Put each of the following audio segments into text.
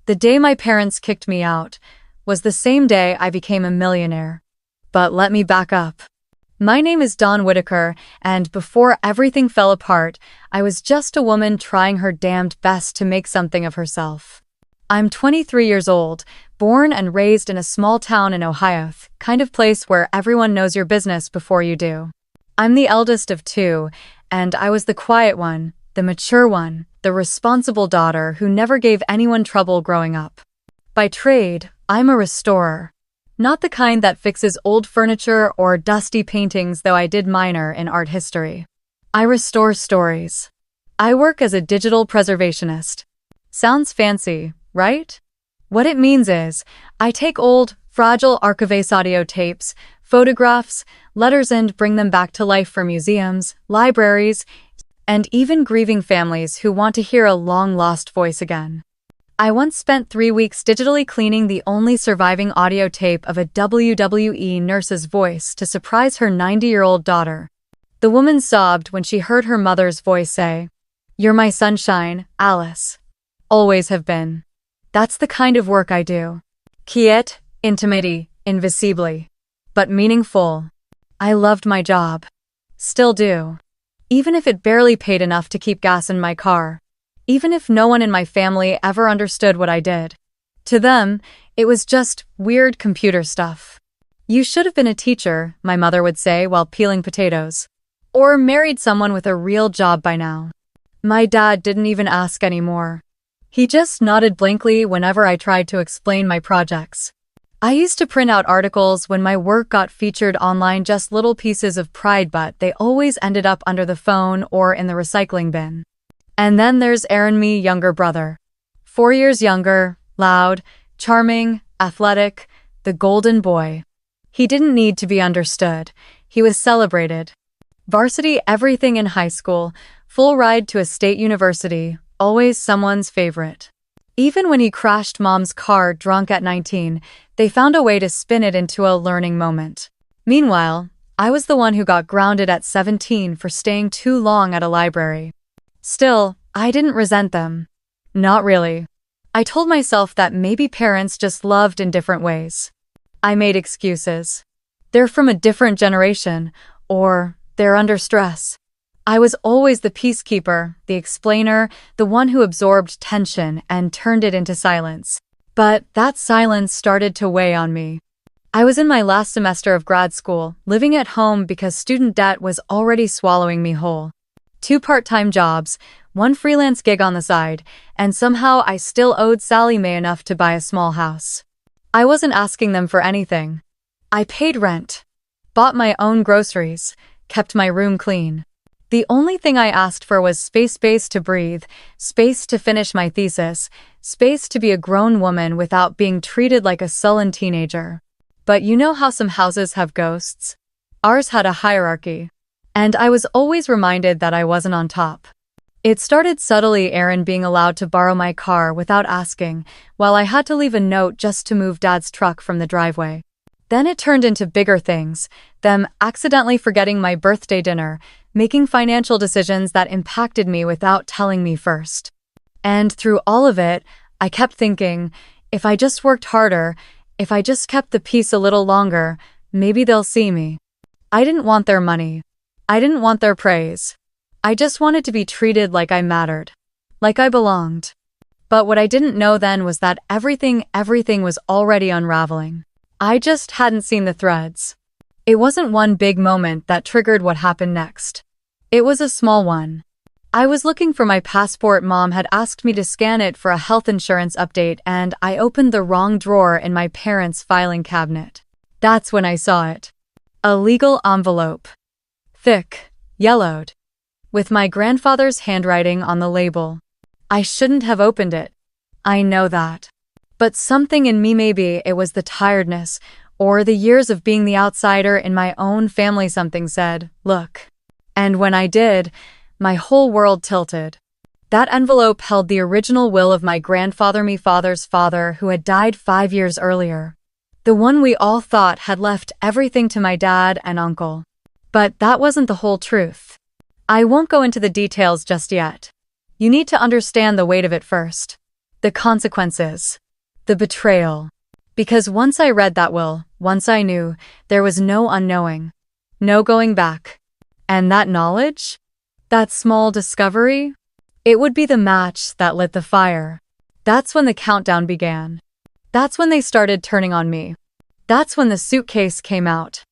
The day my parents kicked me out was the same day I became a millionaire. But let me back up. My name is Dawn Whitaker, and before everything fell apart, I was just a woman trying her damned best to make something of herself. I'm 23 years old, born and raised in a small town in Ohio, kind of place where everyone knows your business before you do. I'm the eldest of two, and I was the quiet one, the mature one, the responsible daughter who never gave anyone trouble growing up. By trade, I'm a restorer. Not the kind that fixes old furniture or dusty paintings, though I did minor in art history. I restore stories. I work as a digital preservationist. Sounds fancy, right? What it means is, I take old, fragile archives audio tapes, photographs, letters and bring them back to life for museums, libraries, and even grieving families who want to hear a long-lost voice again. I once spent 3 weeks digitally cleaning the only surviving audio tape of a WWE nurse's voice to surprise her 90-year-old daughter. The woman sobbed when she heard her mother's voice say, "You're my sunshine, Alice. Always have been." That's the kind of work I do. Quiet, intimate, invisibly. But meaningful. I loved my job. Still do. Even if it barely paid enough to keep gas in my car. Even if no one in my family ever understood what I did. To them, it was just weird computer stuff. You should have been a teacher, my mother would say while peeling potatoes. Or married someone with a real job by now. My dad didn't even ask anymore. He just nodded blankly whenever I tried to explain my projects. I used to print out articles when my work got featured online, just little pieces of pride, but they always ended up under the phone or in the recycling bin. And then there's Aaron, me younger brother. 4 years younger, loud, charming, athletic, the golden boy. He didn't need to be understood. He was celebrated. Varsity everything in high school, full ride to a state university, always someone's favorite. Even when he crashed mom's car drunk at 19, they found a way to spin it into a learning moment. Meanwhile, I was the one who got grounded at 17 for staying too long at a library. Still, I didn't resent them. Not really. I told myself that maybe parents just loved in different ways. I made excuses. They're from a different generation, or they're under stress. I was always the peacekeeper, the explainer, the one who absorbed tension and turned it into silence. But that silence started to weigh on me. I was in my last semester of grad school, living at home because student debt was already swallowing me whole. 2 part-time jobs, 1 freelance gig on the side, and somehow I still owed Sally Mae enough to buy a small house. I wasn't asking them for anything. I paid rent, bought my own groceries, kept my room clean. The only thing I asked for was space to breathe, space to finish my thesis, space to be a grown woman without being treated like a sullen teenager. But you know how some houses have ghosts? Ours had a hierarchy. And I was always reminded that I wasn't on top. It started subtly, Aaron being allowed to borrow my car without asking, while I had to leave a note just to move Dad's truck from the driveway. Then it turned into bigger things, them accidentally forgetting my birthday dinner, making financial decisions that impacted me without telling me first. And through all of it, I kept thinking, if I just worked harder, if I just kept the peace a little longer, maybe they'll see me. I didn't want their money. I didn't want their praise. I just wanted to be treated like I mattered. Like I belonged. But what I didn't know then was that everything was already unraveling. I just hadn't seen the threads. It wasn't one big moment that triggered what happened next. It was a small one. I was looking for my passport. Mom had asked me to scan it for a health insurance update, and I opened the wrong drawer in my parents' filing cabinet. That's when I saw it. A legal envelope. Thick, yellowed, with my grandfather's handwriting on the label. I shouldn't have opened it. I know that. But something in me, maybe it was the tiredness, or the years of being the outsider in my own family, something said, look. And when I did, my whole world tilted. That envelope held the original will of my grandfather, my father's father, who had died 5 years earlier. The one we all thought had left everything to my dad and uncle. But that wasn't the whole truth. I won't go into the details just yet. You need to understand the weight of it first. The consequences. The betrayal. Because once I read that will, once I knew, there was no unknowing. No going back. And that knowledge? That small discovery? It would be the match that lit the fire. That's when the countdown began. That's when they started turning on me. That's when the suitcase came out.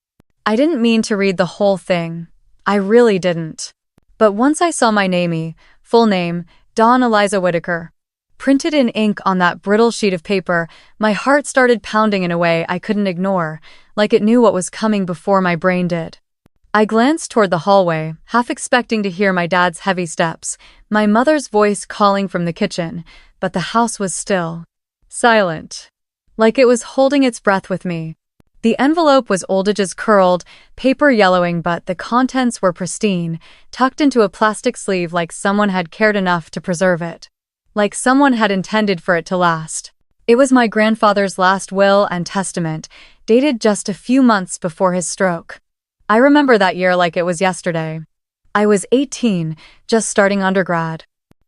I didn't mean to read the whole thing. I really didn't. But once I saw my namey, full name, Dawn Eliza Whitaker, printed in ink on that brittle sheet of paper, my heart started pounding in a way I couldn't ignore, like it knew what was coming before my brain did. I glanced toward the hallway, half expecting to hear my dad's heavy steps, my mother's voice calling from the kitchen, but the house was still. Silent. Like it was holding its breath with me. The envelope was old edges curled, paper yellowing, but the contents were pristine, tucked into a plastic sleeve like someone had cared enough to preserve it. Like someone had intended for it to last. It was my grandfather's last will and testament, dated just a few months before his stroke. I remember that year like it was yesterday. I was 18, just starting undergrad.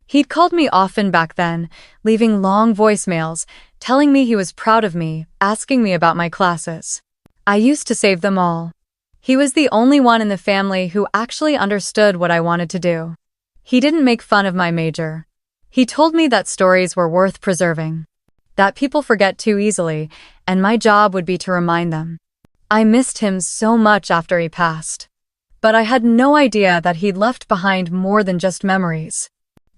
He'd called me often back then, leaving long voicemails, telling me he was proud of me, asking me about my classes. I used to save them all. He was the only one in the family who actually understood what I wanted to do. He didn't make fun of my major. He told me that stories were worth preserving, that people forget too easily, and my job would be to remind them. I missed him so much after he passed. But I had no idea that he'd left behind more than just memories.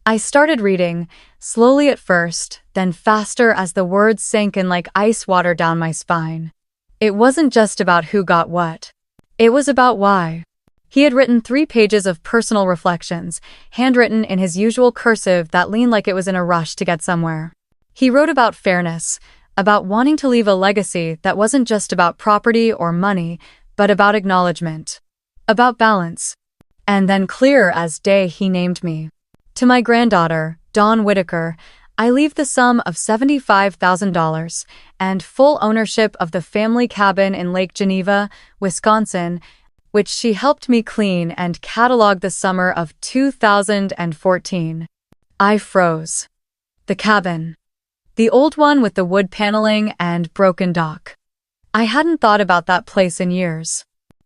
I started reading, slowly at first, then faster as the words sank in like ice water down my spine. It wasn't just about who got what. It was about why. He had written 3 pages of personal reflections, handwritten in his usual cursive that leaned like it was in a rush to get somewhere. He wrote about fairness, about wanting to leave a legacy that wasn't just about property or money, but about acknowledgement. About balance. And then clear as day he named me. To my granddaughter, Dawn Whitaker, I leave the sum of $75,000 and full ownership of the family cabin in Lake Geneva, Wisconsin, which she helped me clean and catalog the summer of 2014. I froze. The cabin. The old one with the wood paneling and broken dock. I hadn't thought about that place in years.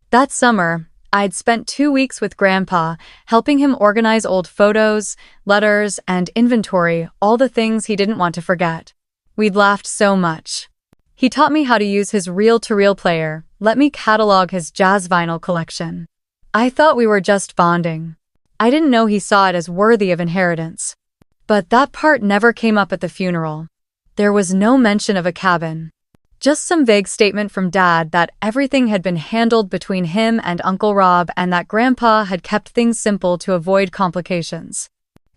That summer, I'd spent 2 weeks with Grandpa, helping him organize old photos, letters, and inventory, all the things he didn't want to forget. We'd laughed so much. He taught me how to use his reel-to-reel player, let me catalog his jazz vinyl collection. I thought we were just bonding. I didn't know he saw it as worthy of inheritance. But that part never came up at the funeral. There was no mention of a cabin. Just some vague statement from Dad that everything had been handled between him and Uncle Rob and that Grandpa had kept things simple to avoid complications.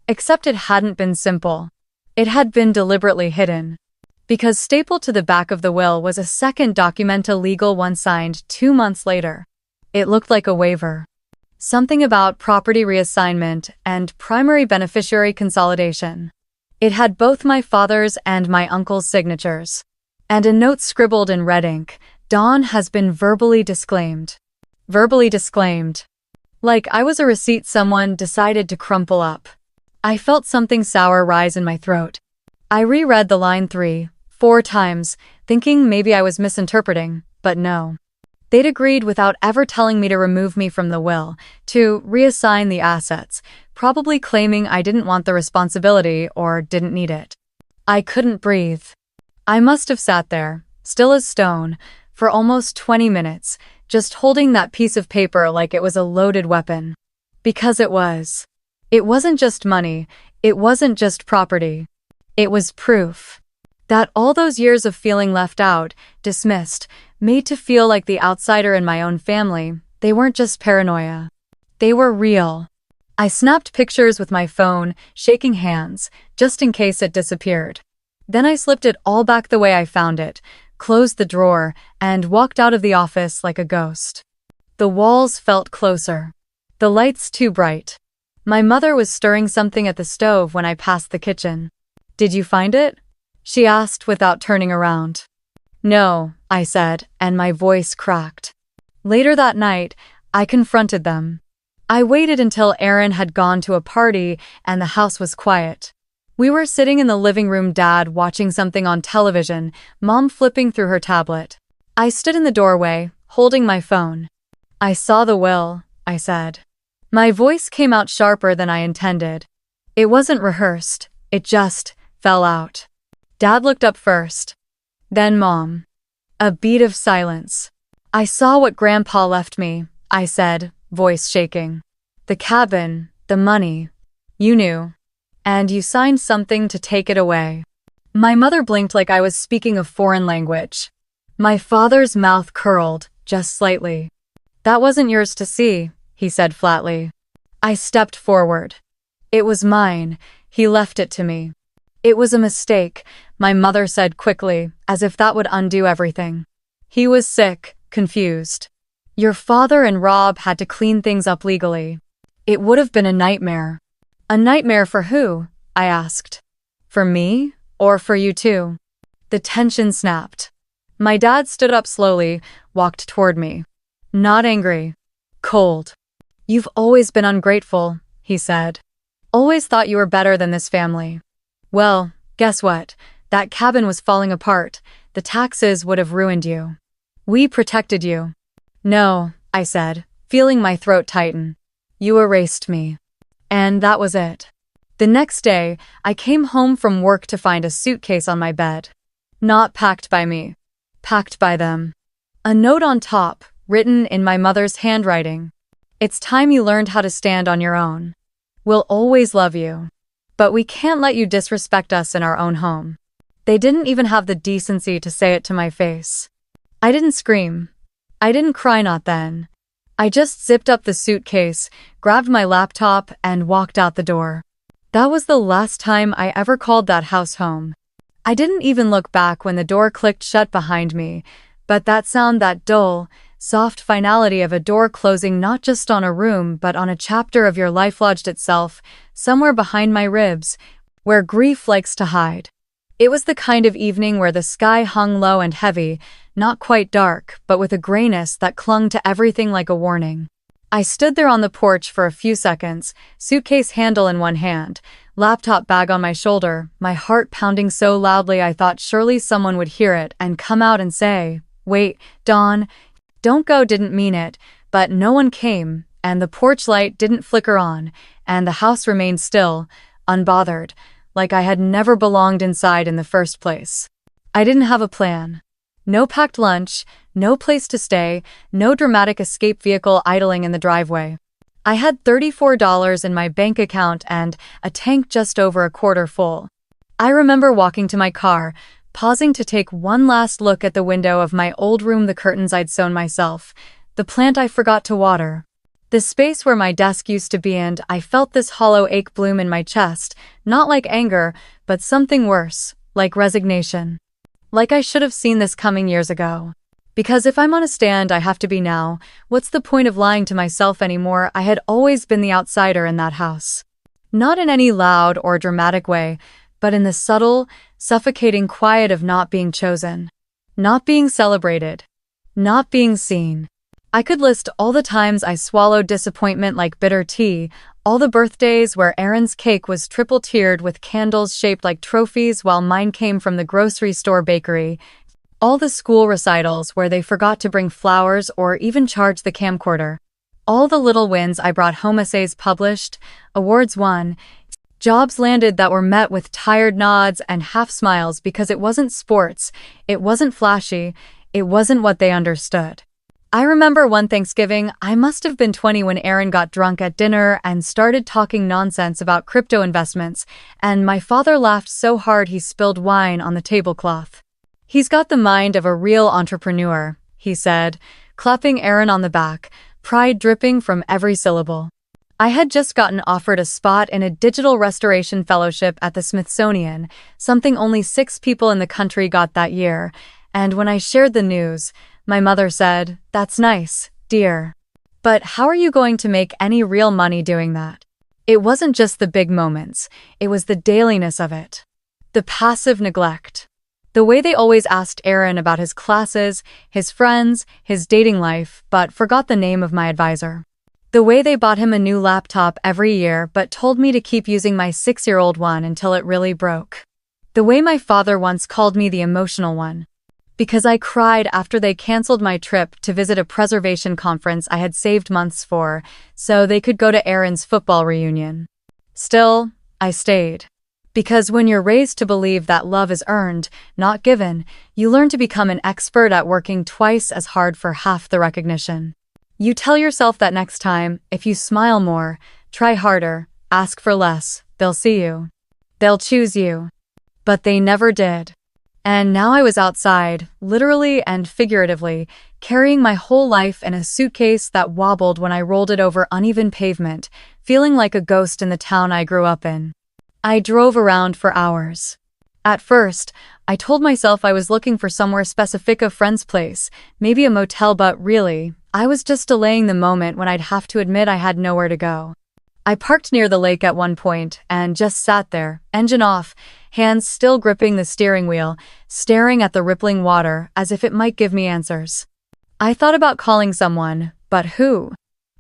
Except it hadn't been simple. It had been deliberately hidden. Because stapled to the back of the will was a second documenta legal one signed 2 months later. It looked like a waiver. Something about property reassignment and primary beneficiary consolidation. It had both my father's and my uncle's signatures. And a note scribbled in red ink, Dawn has been verbally disclaimed. Verbally disclaimed. Like I was a receipt someone decided to crumple up. I felt something sour rise in my throat. I reread the line 3, 4 times, thinking maybe I was misinterpreting, but no. They'd agreed without ever telling me to remove me from the will, to reassign the assets, probably claiming I didn't want the responsibility or didn't need it. I couldn't breathe. I must have sat there, still as stone, for almost 20 minutes, just holding that piece of paper like it was a loaded weapon. Because it was. It wasn't just money, it wasn't just property. It was proof. That all those years of feeling left out, dismissed, made to feel like the outsider in my own family, they weren't just paranoia. They were real. I snapped pictures with my phone, shaking hands, just in case it disappeared. Then I slipped it all back the way I found it, closed the drawer, and walked out of the office like a ghost. The walls felt closer. The lights too bright. My mother was stirring something at the stove when I passed the kitchen. "Did you find it?" she asked without turning around. "No," I said, and my voice cracked. Later that night, I confronted them. I waited until Aaron had gone to a party and the house was quiet. We were sitting in the living room, Dad watching something on television, Mom flipping through her tablet. I stood in the doorway, holding my phone. "I saw the will," I said. My voice came out sharper than I intended. It wasn't rehearsed, it just fell out. Dad looked up first. Then Mom. A beat of silence. "I saw what Grandpa left me," I said, voice shaking. "The cabin, the money. You knew. And you signed something to take it away." My mother blinked like I was speaking a foreign language. My father's mouth curled, just slightly. "That wasn't yours to see," he said flatly. I stepped forward. "It was mine. He left it to me." "It was a mistake," my mother said quickly, as if that would undo everything. "He was sick, confused. Your father and Rob had to clean things up legally. It would have been a nightmare." "A nightmare for who?" I asked. "For me? Or for you too?" The tension snapped. My dad stood up slowly, walked toward me. Not angry. Cold. "You've always been ungrateful," he said. "Always thought you were better than this family. Well, guess what? That cabin was falling apart. The taxes would have ruined you. We protected you." "No," I said, feeling my throat tighten. "You erased me." And that was it. The next day, I came home from work to find a suitcase on my bed. Not packed by me. Packed by them. A note on top, written in my mother's handwriting. "It's time you learned how to stand on your own. We'll always love you. But we can't let you disrespect us in our own home." They didn't even have the decency to say it to my face. I didn't scream. I didn't cry, not then. I just zipped up the suitcase, grabbed my laptop, and walked out the door. That was the last time I ever called that house home. I didn't even look back when the door clicked shut behind me, but that sound, that dull, soft finality of a door closing not just on a room but on a chapter of your life lodged itself somewhere behind my ribs, where grief likes to hide. It was the kind of evening where the sky hung low and heavy, not quite dark, but with a grayness that clung to everything like a warning. I stood there on the porch for a few seconds, suitcase handle in one hand, laptop bag on my shoulder, my heart pounding so loudly I thought surely someone would hear it and come out and say, "Wait, Dawn, don't go." Didn't mean it, but no one came, and the porch light didn't flicker on, and the house remained still, unbothered, like I had never belonged inside in the first place. I didn't have a plan. No packed lunch, no place to stay, no dramatic escape vehicle idling in the driveway. I had $34 in my bank account and a tank just over a quarter full. I remember walking to my car, pausing to take one last look at the window of my old room, the curtains I'd sewn myself, the plant I forgot to water, the space where my desk used to be, and I felt this hollow ache bloom in my chest, not like anger, but something worse, like resignation. Like I should have seen this coming years ago. Because if I'm on a stand, I have to be now. What's the point of lying to myself anymore? I had always been the outsider in that house. Not in any loud or dramatic way, but in the subtle, suffocating quiet of not being chosen. Not being celebrated. Not being seen. I could list all the times I swallowed disappointment like bitter tea, all the birthdays where Aaron's cake was triple-tiered with candles shaped like trophies while mine came from the grocery store bakery, all the school recitals where they forgot to bring flowers or even charge the camcorder, all the little wins I brought home, essays published, awards won, jobs landed that were met with tired nods and half smiles because it wasn't sports, it wasn't flashy, it wasn't what they understood. I remember one Thanksgiving, I must have been 20, when Aaron got drunk at dinner and started talking nonsense about crypto investments, and my father laughed so hard he spilled wine on the tablecloth. "He's got the mind of a real entrepreneur," he said, clapping Aaron on the back, pride dripping from every syllable. I had just gotten offered a spot in a digital restoration fellowship at the Smithsonian, something only 6 people in the country got that year, and when I shared the news, my mother said, "That's nice, dear. But how are you going to make any real money doing that?" It wasn't just the big moments, it was the dailiness of it. The passive neglect. The way they always asked Aaron about his classes, his friends, his dating life, but forgot the name of my advisor. The way they bought him a new laptop every year but told me to keep using my 6-year-old one until it really broke. The way my father once called me the emotional one. Because I cried after they canceled my trip to visit a preservation conference I had saved months for, so they could go to Aaron's football reunion. Still, I stayed. Because when you're raised to believe that love is earned, not given, you learn to become an expert at working twice as hard for half the recognition. You tell yourself that next time, if you smile more, try harder, ask for less, they'll see you. They'll choose you. But they never did. And now I was outside, literally and figuratively, carrying my whole life in a suitcase that wobbled when I rolled it over uneven pavement, feeling like a ghost in the town I grew up in. I drove around for hours. At first, I told myself I was looking for somewhere specific, a friend's place, maybe a motel, but really, I was just delaying the moment when I'd have to admit I had nowhere to go. I parked near the lake at one point and just sat there, engine off, hands still gripping the steering wheel, staring at the rippling water as if it might give me answers. I thought about calling someone, but who?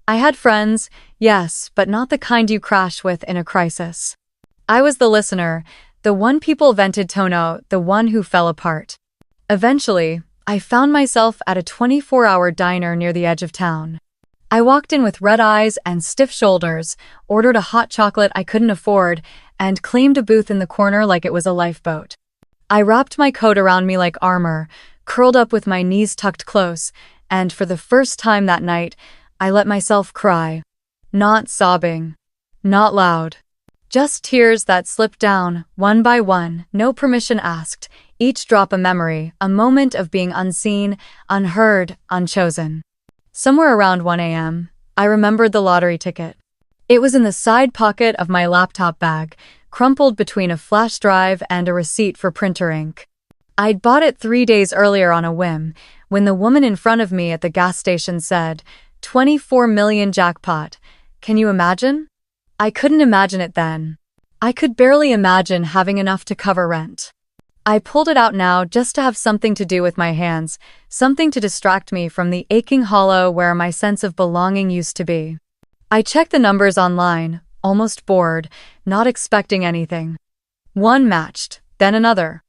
I had friends, yes, but not the kind you crash with in a crisis. I was the listener, the one people vented to, the one who fell apart. Eventually, I found myself at a 24-hour diner near the edge of town. I walked in with red eyes and stiff shoulders, ordered a hot chocolate I couldn't afford, and claimed a booth in the corner like it was a lifeboat. I wrapped my coat around me like armor, curled up with my knees tucked close, and for the first time that night, I let myself cry. Not sobbing. Not loud. Just tears that slipped down, one by one, no permission asked, each drop a memory, a moment of being unseen, unheard, unchosen. Somewhere around 1 a.m., I remembered the lottery ticket. It was in the side pocket of my laptop bag, crumpled between a flash drive and a receipt for printer ink. I'd bought it 3 days earlier on a whim, when the woman in front of me at the gas station said, 24 million jackpot. Can you imagine? I couldn't imagine it then. I could barely imagine having enough to cover rent. I pulled it out now just to have something to do with my hands, something to distract me from the aching hollow where my sense of belonging used to be. I checked the numbers online, almost bored, not expecting anything. 1 matched, then another.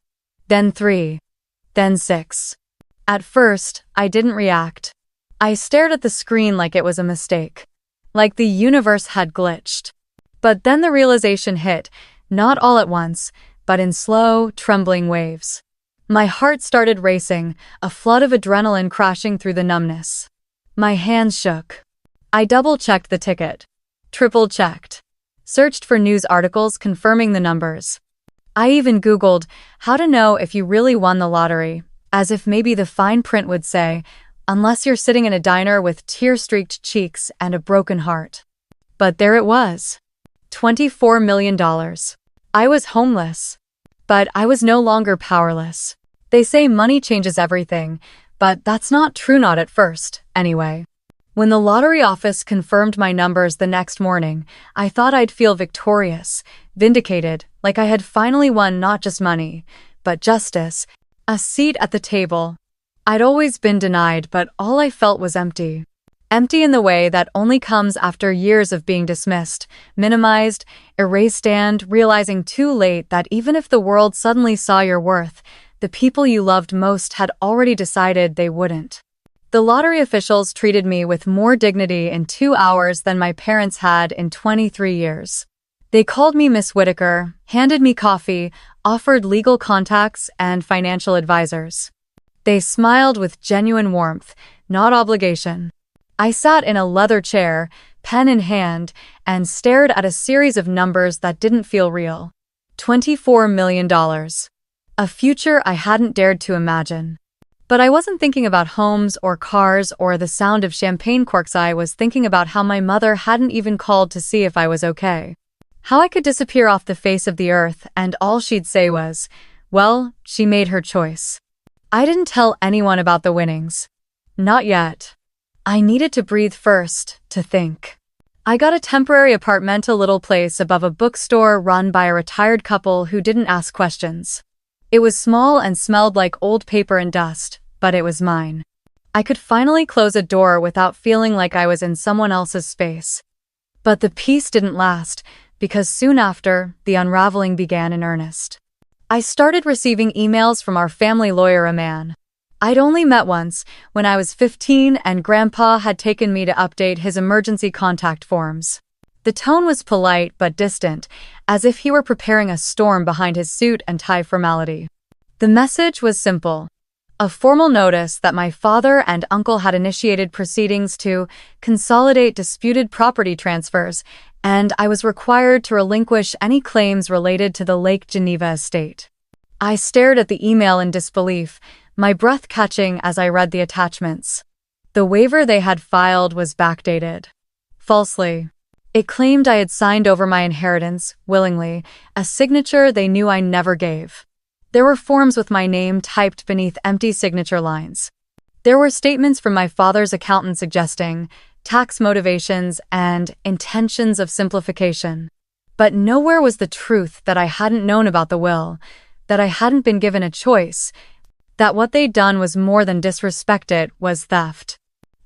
Then 3. Then 6. At first, I didn't react. I stared at the screen like it was a mistake. Like the universe had glitched. But then the realization hit, not all at once, but in slow, trembling waves. My heart started racing, a flood of adrenaline crashing through the numbness. My hands shook. I double-checked the ticket. Triple-checked. Searched for news articles confirming the numbers. I even Googled how to know if you really won the lottery, as if maybe the fine print would say, unless you're sitting in a diner with tear-streaked cheeks and a broken heart. But there it was. $24 million. I was homeless. But I was no longer powerless. They say money changes everything, but that's not true, not at first, anyway. When the lottery office confirmed my numbers the next morning, I thought I'd feel victorious, vindicated, like I had finally won not just money, but justice, a seat at the table. I'd always been denied, but all I felt was empty. Empty in the way that only comes after years of being dismissed, minimized, erased, and realizing too late that even if the world suddenly saw your worth, the people you loved most had already decided they wouldn't. The lottery officials treated me with more dignity in 2 hours than my parents had in 23 years. They called me Miss Whitaker, handed me coffee, offered legal contacts and financial advisors. They smiled with genuine warmth, not obligation. I sat in a leather chair, pen in hand, and stared at a series of numbers that didn't feel real. $24 million. A future I hadn't dared to imagine. But I wasn't thinking about homes or cars or the sound of champagne corks. I was thinking about how my mother hadn't even called to see if I was okay. How I could disappear off the face of the earth and all she'd say was, well, she made her choice. I didn't tell anyone about the winnings. Not yet. I needed to breathe first, to think. I got a temporary apartment, a little place above a bookstore run by a retired couple who didn't ask questions. It was small and smelled like old paper and dust, but it was mine. I could finally close a door without feeling like I was in someone else's space. But the peace didn't last, because soon after, the unraveling began in earnest. I started receiving emails from our family lawyer, a man I'd only met once, when I was 15 and Grandpa had taken me to update his emergency contact forms. The tone was polite but distant, as if he were preparing a storm behind his suit and tie formality. The message was simple. A formal notice that my father and uncle had initiated proceedings to consolidate disputed property transfers, and I was required to relinquish any claims related to the Lake Geneva estate. I stared at the email in disbelief, my breath catching as I read the attachments. The waiver they had filed was backdated. Falsely. It claimed I had signed over my inheritance, willingly, a signature they knew I never gave. There were forms with my name typed beneath empty signature lines. There were statements from my father's accountant suggesting tax motivations and intentions of simplification. But nowhere was the truth that I hadn't known about the will, that I hadn't been given a choice, that what they'd done was more than disrespect, it was theft.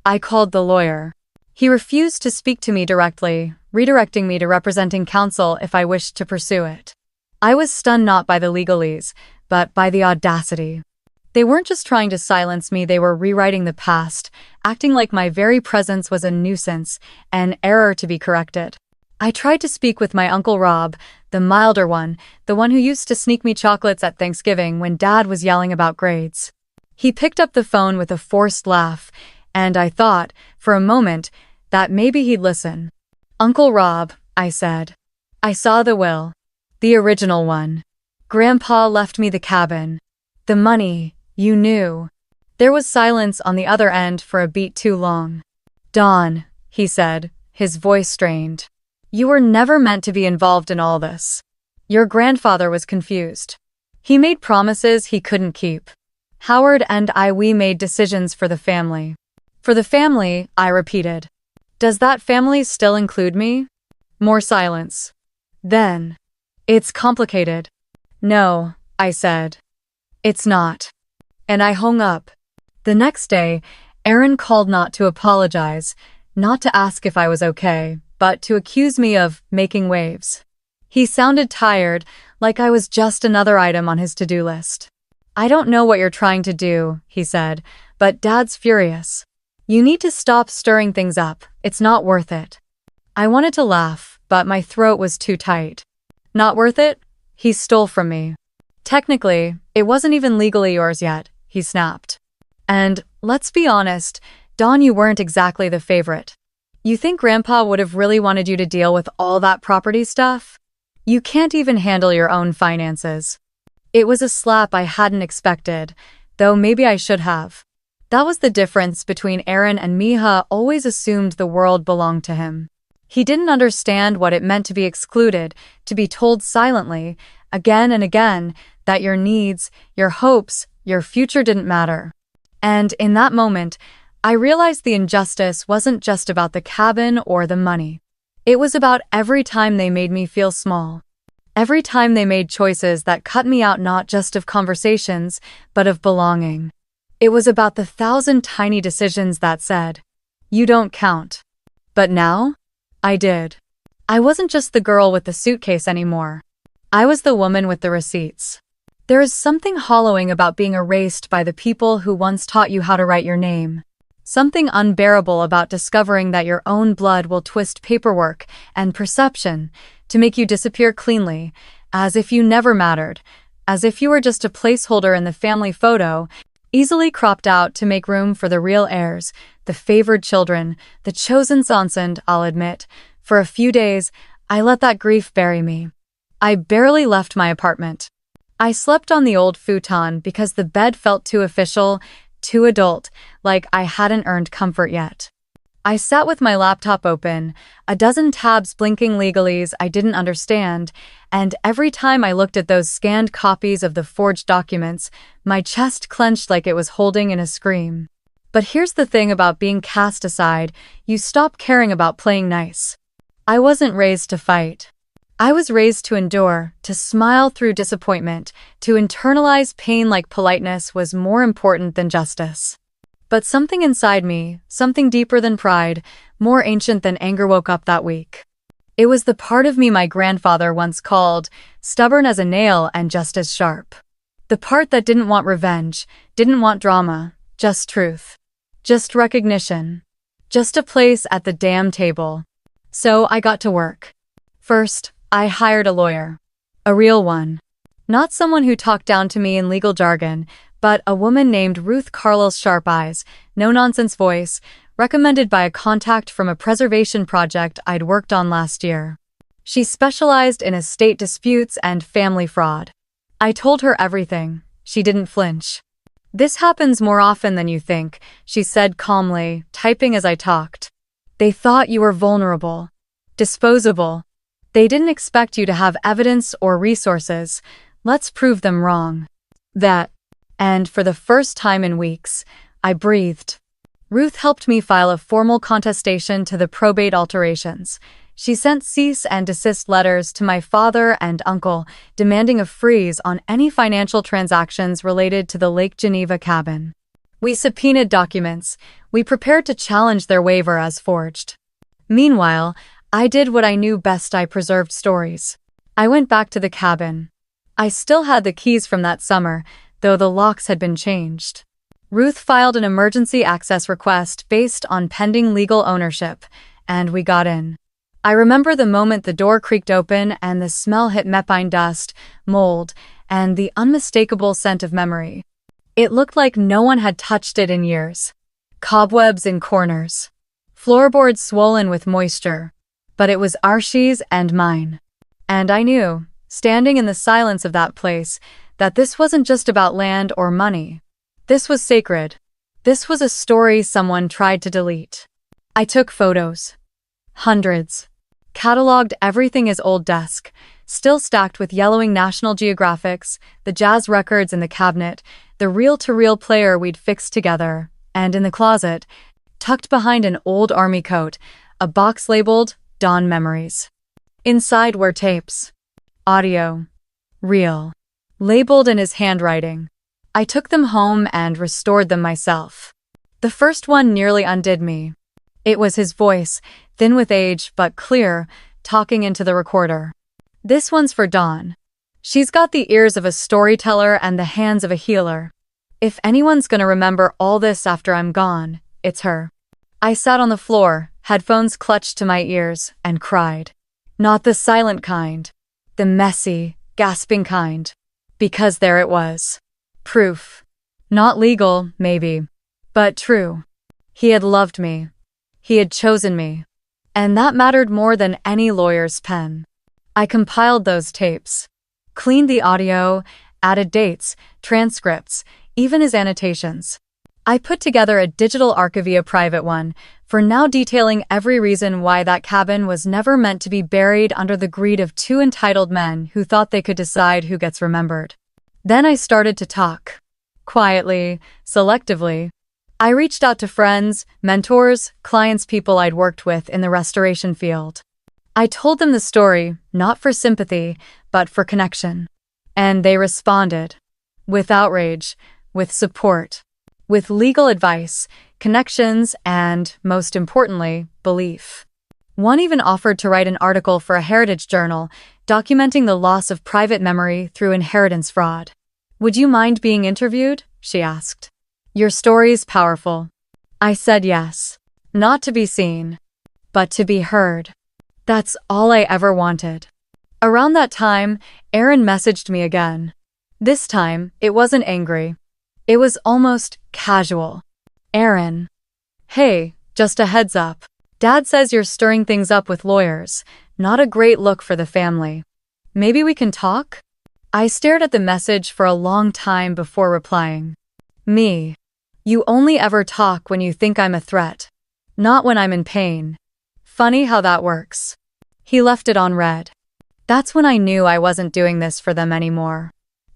I called the lawyer. He refused to speak to me directly, redirecting me to representing counsel if I wished to pursue it. I was stunned not by the legalese, but by the audacity. They weren't just trying to silence me, they were rewriting the past, acting like my very presence was a nuisance, an error to be corrected. I tried to speak with my Uncle Rob, the milder one, the one who used to sneak me chocolates at Thanksgiving when Dad was yelling about grades. He picked up the phone with a forced laugh, and I thought, for a moment, that maybe he'd listen. "Uncle Rob," I said. "I saw the will. The original one. Grandpa left me the cabin. The money, you knew." There was silence on the other end for a beat too long. "Dawn," he said, his voice strained. "You were never meant to be involved in all this." Your grandfather was confused. He made promises he couldn't keep. Howard and we made decisions for the family. For the family, I repeated. Does that family still include me? More silence. Then, "It's complicated." "No," I said. "It's not." And I hung up. The next day, Aaron called not to apologize, not to ask if I was okay, but to accuse me of making waves. He sounded tired, like I was just another item on his to-do list. "I don't know what you're trying to do," he said, "but Dad's furious. You need to stop stirring things up, it's not worth it." I wanted to laugh, but my throat was too tight. "Not worth it?" He stole from me. "Technically, it wasn't even legally yours yet," he snapped. "And, let's be honest, Dawn, you weren't exactly the favorite. You think Grandpa would have really wanted you to deal with all that property stuff? You can't even handle your own finances." It was a slap I hadn't expected, though maybe I should have. That was the difference between Aaron and me. He always assumed the world belonged to him. He didn't understand what it meant to be excluded, to be told silently, again and again, that your needs, your hopes, your future didn't matter. And in that moment, I realized the injustice wasn't just about the cabin or the money. It was about every time they made me feel small. Every time they made choices that cut me out not just of conversations, but of belonging. It was about the 1,000 tiny decisions that said, "You don't count." But now, I did. I wasn't just the girl with the suitcase anymore. I was the woman with the receipts. There is something hollowing about being erased by the people who once taught you how to write your name. Something unbearable about discovering that your own blood will twist paperwork and perception to make you disappear cleanly, as if you never mattered, as if you were just a placeholder in the family photo, easily cropped out to make room for the real heirs, the favored children, the chosen sons. And I'll admit, for a few days, I let that grief bury me. I barely left my apartment. I slept on the old futon because the bed felt too official, too adult, like I hadn't earned comfort yet. I sat with my laptop open, a dozen tabs blinking legalese I didn't understand, and every time I looked at those scanned copies of the forged documents, my chest clenched like it was holding in a scream. But here's the thing about being cast aside, you stop caring about playing nice. I wasn't raised to fight. I was raised to endure, to smile through disappointment, to internalize pain like politeness was more important than justice. But something inside me, something deeper than pride, more ancient than anger, woke up that week. It was the part of me my grandfather once called stubborn as a nail and just as sharp. The part that didn't want revenge, didn't want drama, just truth. Just recognition. Just a place at the damn table. So I got to work. First, I hired a lawyer. A real one. Not someone who talked down to me in legal jargon, but a woman named Ruth Carlos Sharp Eyes, no-nonsense voice, recommended by a contact from a preservation project I'd worked on last year. She specialized in estate disputes and family fraud. I told her everything. She didn't flinch. "This happens more often than you think," she said calmly, typing as I talked. "They thought you were vulnerable. Disposable. They didn't expect you to have evidence or resources. Let's prove them wrong." And for the first time in weeks, I breathed. Ruth helped me file a formal contestation to the probate alterations. She sent cease and desist letters to my father and uncle, demanding a freeze on any financial transactions related to the Lake Geneva cabin. We subpoenaed documents. We prepared to challenge their waiver as forged. Meanwhile, I did what I knew best. I preserved stories. I went back to the cabin. I still had the keys from that summer, though the locks had been changed. Ruth filed an emergency access request based on pending legal ownership, and we got in. I remember the moment the door creaked open and the smell hit me: pine dust, mold, and the unmistakable scent of memory. It looked like no one had touched it in years. Cobwebs in corners. Floorboards swollen with moisture. But it was Archie's and mine. And I knew, standing in the silence of that place, that this wasn't just about land or money. This was sacred. This was a story someone tried to delete. I took photos. Hundreds. Cataloged everything: his old desk, still stacked with yellowing National Geographics, the jazz records in the cabinet, the reel-to-reel player we'd fixed together, and in the closet, tucked behind an old army coat, a box labeled Dawn Memories. Inside were tapes. Audio. Reel. Labeled in his handwriting. I took them home and restored them myself. The first one nearly undid me. It was his voice, thin with age but clear, talking into the recorder. "This one's for Dawn. She's got the ears of a storyteller and the hands of a healer. If anyone's gonna remember all this after I'm gone, it's her." I sat on the floor, headphones clutched to my ears, and cried. Not the silent kind. The messy, gasping kind. Because there it was. Proof. Not legal, maybe. But true. He had loved me. He had chosen me. And that mattered more than any lawyer's pen. I compiled those tapes. Cleaned the audio, added dates, transcripts, even his annotations. I put together a digital archive, a private one, for now, detailing every reason why that cabin was never meant to be buried under the greed of two entitled men who thought they could decide who gets remembered. Then I started to talk. Quietly, selectively. I reached out to friends, mentors, clients, people I'd worked with in the restoration field. I told them the story, not for sympathy, but for connection. And they responded. With outrage, with support, with legal advice, connections, and, most importantly, belief. One even offered to write an article for a heritage journal, documenting the loss of private memory through inheritance fraud. "Would you mind being interviewed?" she asked. "Your story's powerful." I said yes. Not to be seen, but to be heard. That's all I ever wanted. Around that time, Aaron messaged me again. This time, it wasn't angry. It was almost casual. "Aaron. Hey, just a heads up. Dad says you're stirring things up with lawyers. Not a great look for the family. Maybe we can talk?" I stared at the message for a long time before replying. Me. You only ever talk when you think I'm a threat. Not when I'm in pain. Funny how that works. He left it on read. That's when I knew I wasn't doing this for them anymore.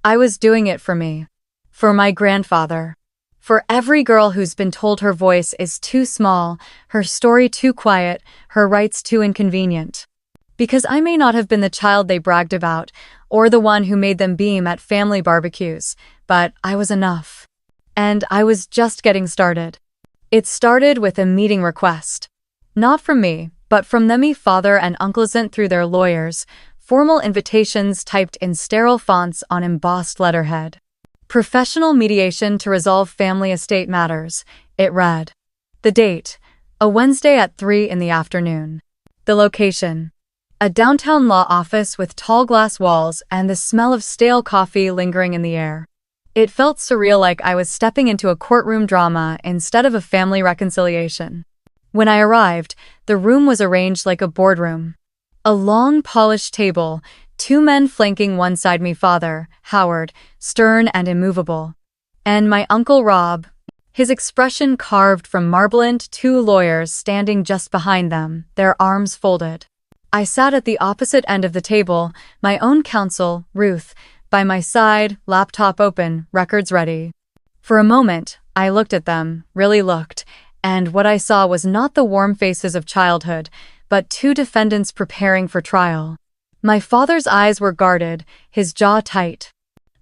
I was doing it for me. For my grandfather. For every girl who's been told her voice is too small, her story too quiet, her rights too inconvenient. Because I may not have been the child they bragged about, or the one who made them beam at family barbecues, but I was enough. And I was just getting started. It started with a meeting request. Not from me, but from me father and uncle sent through their lawyers, formal invitations typed in sterile fonts on embossed letterhead. Professional mediation to resolve family estate matters, it read. The date, a Wednesday at 3 in the afternoon. The location, a downtown law office with tall glass walls and the smell of stale coffee lingering in the air. It felt surreal, like I was stepping into a courtroom drama instead of a family reconciliation. When I arrived, the room was arranged like a boardroom. A long, polished table, 2 men flanking one side, me father, Howard, stern and immovable, and my uncle Rob, his expression carved from marble, and 2 lawyers standing just behind them, their arms folded. I sat at the opposite end of the table, my own counsel, Ruth, by my side, laptop open, records ready. For a moment, I looked at them, really looked, and what I saw was not the warm faces of childhood, but 2 defendants preparing for trial. My father's eyes were guarded, his jaw tight.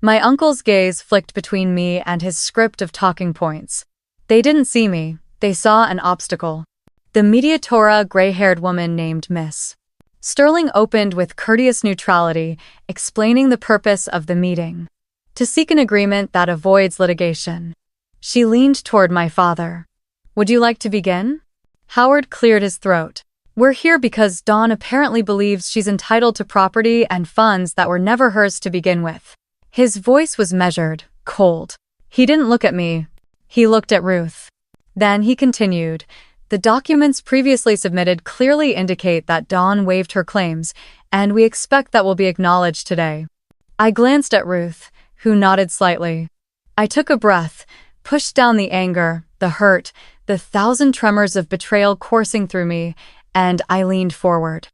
My uncle's gaze flicked between me and his script of talking points. They didn't see me, they saw an obstacle. The mediatora, gray-haired woman named Miss Sterling opened with courteous neutrality, explaining the purpose of the meeting. To seek an agreement that avoids litigation. She leaned toward my father. Would you like to begin? Howard cleared his throat. We're here because Dawn apparently believes she's entitled to property and funds that were never hers to begin with. His voice was measured, cold. He didn't look at me. He looked at Ruth. Then he continued. The documents previously submitted clearly indicate that Dawn waived her claims, and we expect that will be acknowledged today. I glanced at Ruth, who nodded slightly. I took a breath, pushed down the anger, the hurt, the 1,000 tremors of betrayal coursing through me, and I leaned forward.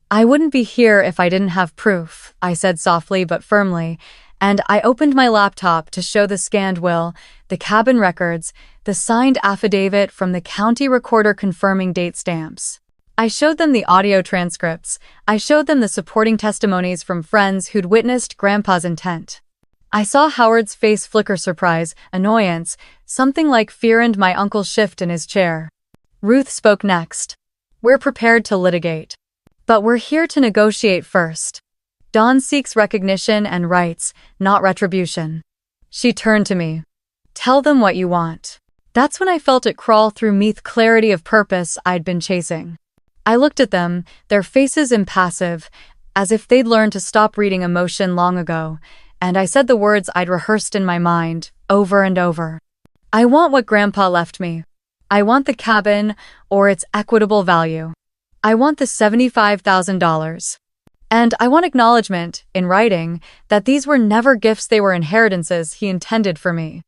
I wouldn't be here if I didn't have proof, I said softly but firmly, and I opened my laptop to show the scanned will, the cabin records, the signed affidavit from the county recorder confirming date stamps. I showed them the audio transcripts. I showed them the supporting testimonies from friends who'd witnessed Grandpa's intent. I saw Howard's face flicker surprise, annoyance, something like fear, and my uncle shift in his chair. Ruth spoke next. We're prepared to litigate. But we're here to negotiate first. Dawn seeks recognition and rights, not retribution. She turned to me. Tell them what you want. That's when I felt it crawl through me, the clarity of purpose I'd been chasing. I looked at them, their faces impassive, as if they'd learned to stop reading emotion long ago, and I said the words I'd rehearsed in my mind, over and over. I want what Grandpa left me. I want the cabin, or its equitable value. I want the $75,000. And I want acknowledgement, in writing, that these were never gifts, they were inheritances he intended for me.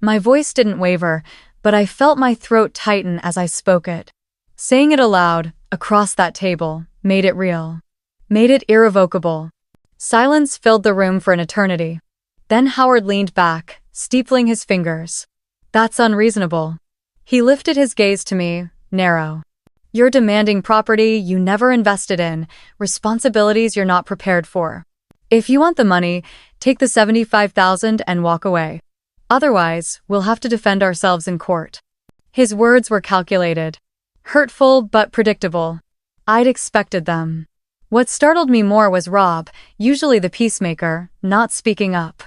My voice didn't waver, but I felt my throat tighten as I spoke it. Saying it aloud, across that table, made it real. Made it irrevocable. Silence filled the room for an eternity. Then Howard leaned back, steepling his fingers. That's unreasonable. He lifted his gaze to me, narrow. You're demanding property you never invested in, responsibilities you're not prepared for. If you want the money, take the $75,000 and walk away. Otherwise, we'll have to defend ourselves in court. His words were calculated. Hurtful but predictable. I'd expected them. What startled me more was Rob, usually the peacemaker, not speaking up.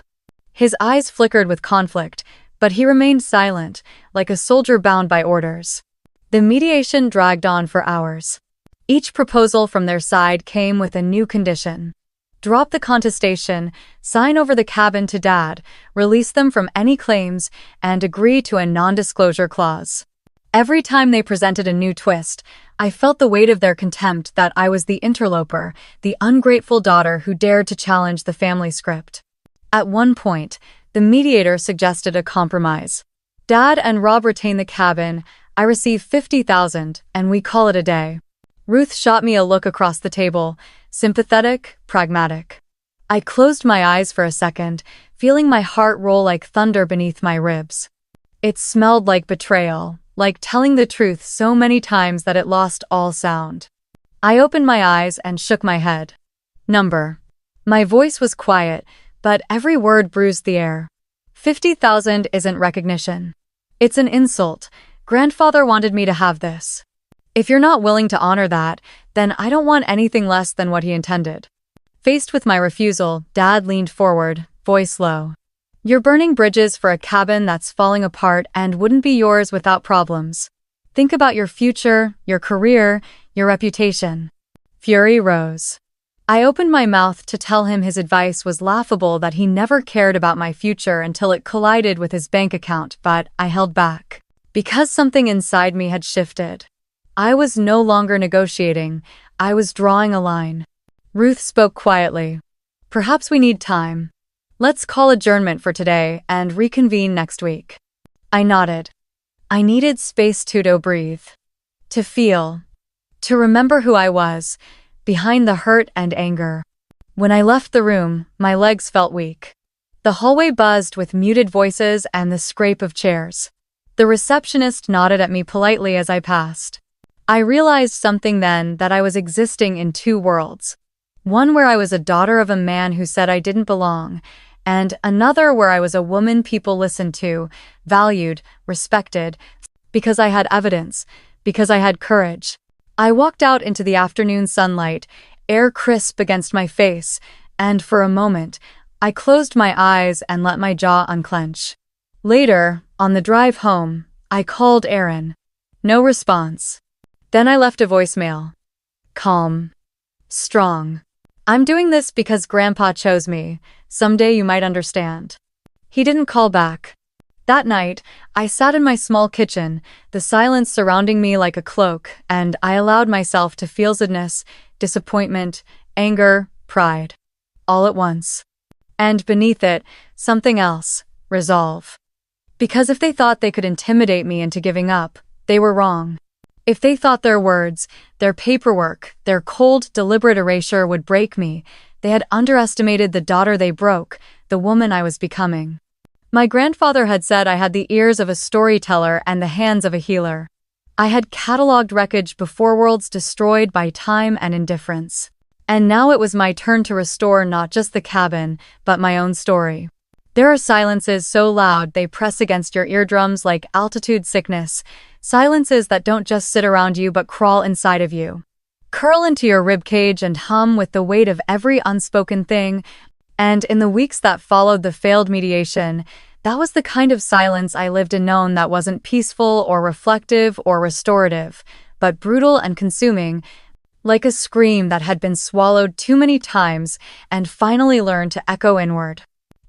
His eyes flickered with conflict, but he remained silent, like a soldier bound by orders. The mediation dragged on for hours. Each proposal from their side came with a new condition. Drop the contestation, sign over the cabin to Dad, release them from any claims, and agree to a non-disclosure clause. Every time they presented a new twist, I felt the weight of their contempt, that I was the interloper, the ungrateful daughter who dared to challenge the family script. At one point, the mediator suggested a compromise. Dad and Rob retain the cabin, I receive $50,000, and we call it a day. Ruth shot me a look across the table, sympathetic, pragmatic. I closed my eyes for a second, feeling my heart roll like thunder beneath my ribs. It smelled like betrayal, like telling the truth so many times that it lost all sound. I opened my eyes and shook my head. Number. My voice was quiet, but every word bruised the air. 50,000 isn't recognition. It's an insult. Grandfather wanted me to have this. If you're not willing to honor that, then I don't want anything less than what he intended. Faced with my refusal, Dad leaned forward, voice low. You're burning bridges for a cabin that's falling apart and wouldn't be yours without problems. Think about your future, your career, your reputation. Fury rose. I opened my mouth to tell him his advice was laughable, that he never cared about my future until it collided with his bank account, but I held back. Because something inside me had shifted. I was no longer negotiating, I was drawing a line. Ruth spoke quietly. Perhaps we need time. Let's call adjournment for today and reconvene next week. I nodded. I needed space to breathe. To feel. To remember who I was, behind the hurt and anger. When I left the room, my legs felt weak. The hallway buzzed with muted voices and the scrape of chairs. The receptionist nodded at me politely as I passed. I realized something then, that I was existing in two worlds. One where I was a daughter of a man who said I didn't belong, and another where I was a woman people listened to, valued, respected, because I had evidence, because I had courage. I walked out into the afternoon sunlight, air crisp against my face, and for a moment, I closed my eyes and let my jaw unclench. Later, on the drive home, I called Aaron. No response. Then I left a voicemail. Calm. Strong. I'm doing this because Grandpa chose me. Someday you might understand. He didn't call back. That night, I sat in my small kitchen, the silence surrounding me like a cloak, and I allowed myself to feel sadness, disappointment, anger, pride. All at once. And beneath it, something else, resolve. Because if they thought they could intimidate me into giving up, they were wrong. If they thought their words, their paperwork, their cold, deliberate erasure would break me, they had underestimated the daughter they broke, the woman I was becoming. My grandfather had said I had the ears of a storyteller and the hands of a healer. I had cataloged wreckage before worlds destroyed by time and indifference. And now it was my turn to restore not just the cabin, but my own story. There are silences so loud they press against your eardrums like altitude sickness, silences that don't just sit around you but crawl inside of you. Curl into your ribcage and hum with the weight of every unspoken thing. And in the weeks that followed the failed mediation, that was the kind of silence I lived in, known that wasn't peaceful or reflective or restorative, but brutal and consuming, like a scream that had been swallowed too many times and finally learned to echo inward.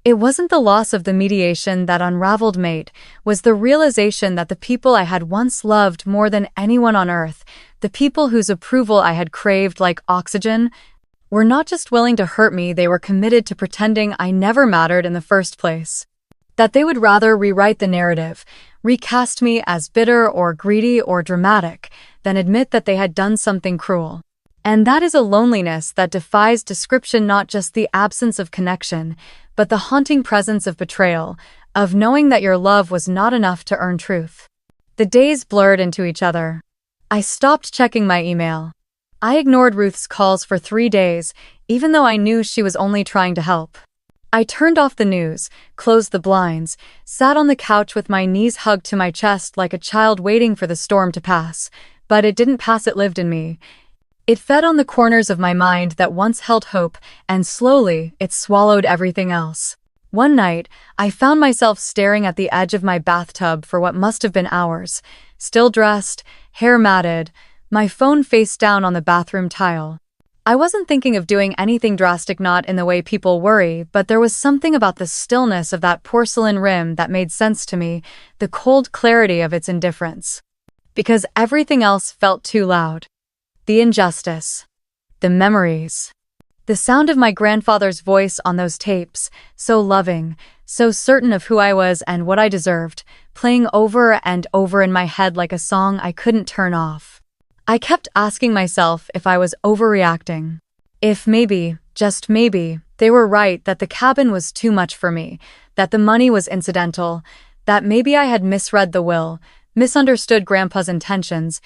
It wasn't the loss of the mediation that unraveled mate, was the realization that the people I had once loved more than anyone on earth, the people whose approval I had craved like oxygen, were not just willing to hurt me, they were committed to pretending I never mattered in the first place. That they would rather rewrite the narrative, recast me as bitter or greedy or dramatic, than admit that they had done something cruel. And that is a loneliness that defies description, not just the absence of connection, but the haunting presence of betrayal, of knowing that your love was not enough to earn truth. The days blurred into each other. I stopped checking my email. I ignored Ruth's calls for 3 days, even though I knew she was only trying to help. I turned off the news, closed the blinds, sat on the couch with my knees hugged to my chest like a child waiting for the storm to pass. But it didn't pass, it lived in me. It fed on the corners of my mind that once held hope, and slowly, it swallowed everything else. One night, I found myself staring at the edge of my bathtub for what must have been hours, still dressed, hair matted, my phone face down on the bathroom tile. I wasn't thinking of doing anything drastic, not in the way people worry, but there was something about the stillness of that porcelain rim that made sense to me, the cold clarity of its indifference. Because everything else felt too loud. The injustice. The memories. The sound of my grandfather's voice on those tapes, so loving, so certain of who I was and what I deserved, playing over and over in my head like a song I couldn't turn off. I kept asking myself if I was overreacting. If maybe, just maybe, they were right, that the cabin was too much for me, that the money was incidental, that maybe I had misread the will, misunderstood Grandpa's intentions,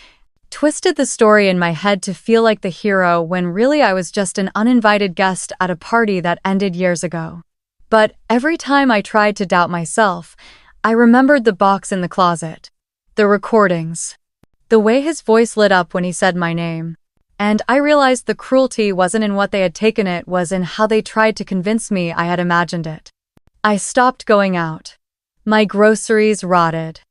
twisted the story in my head to feel like the hero when really I was just an uninvited guest at a party that ended years ago. But every time I tried to doubt myself, I remembered the box in the closet, the recordings, the way his voice lit up when he said my name. And I realized the cruelty wasn't in what they had taken, it was in how they tried to convince me I had imagined it. I stopped going out. My groceries rotted.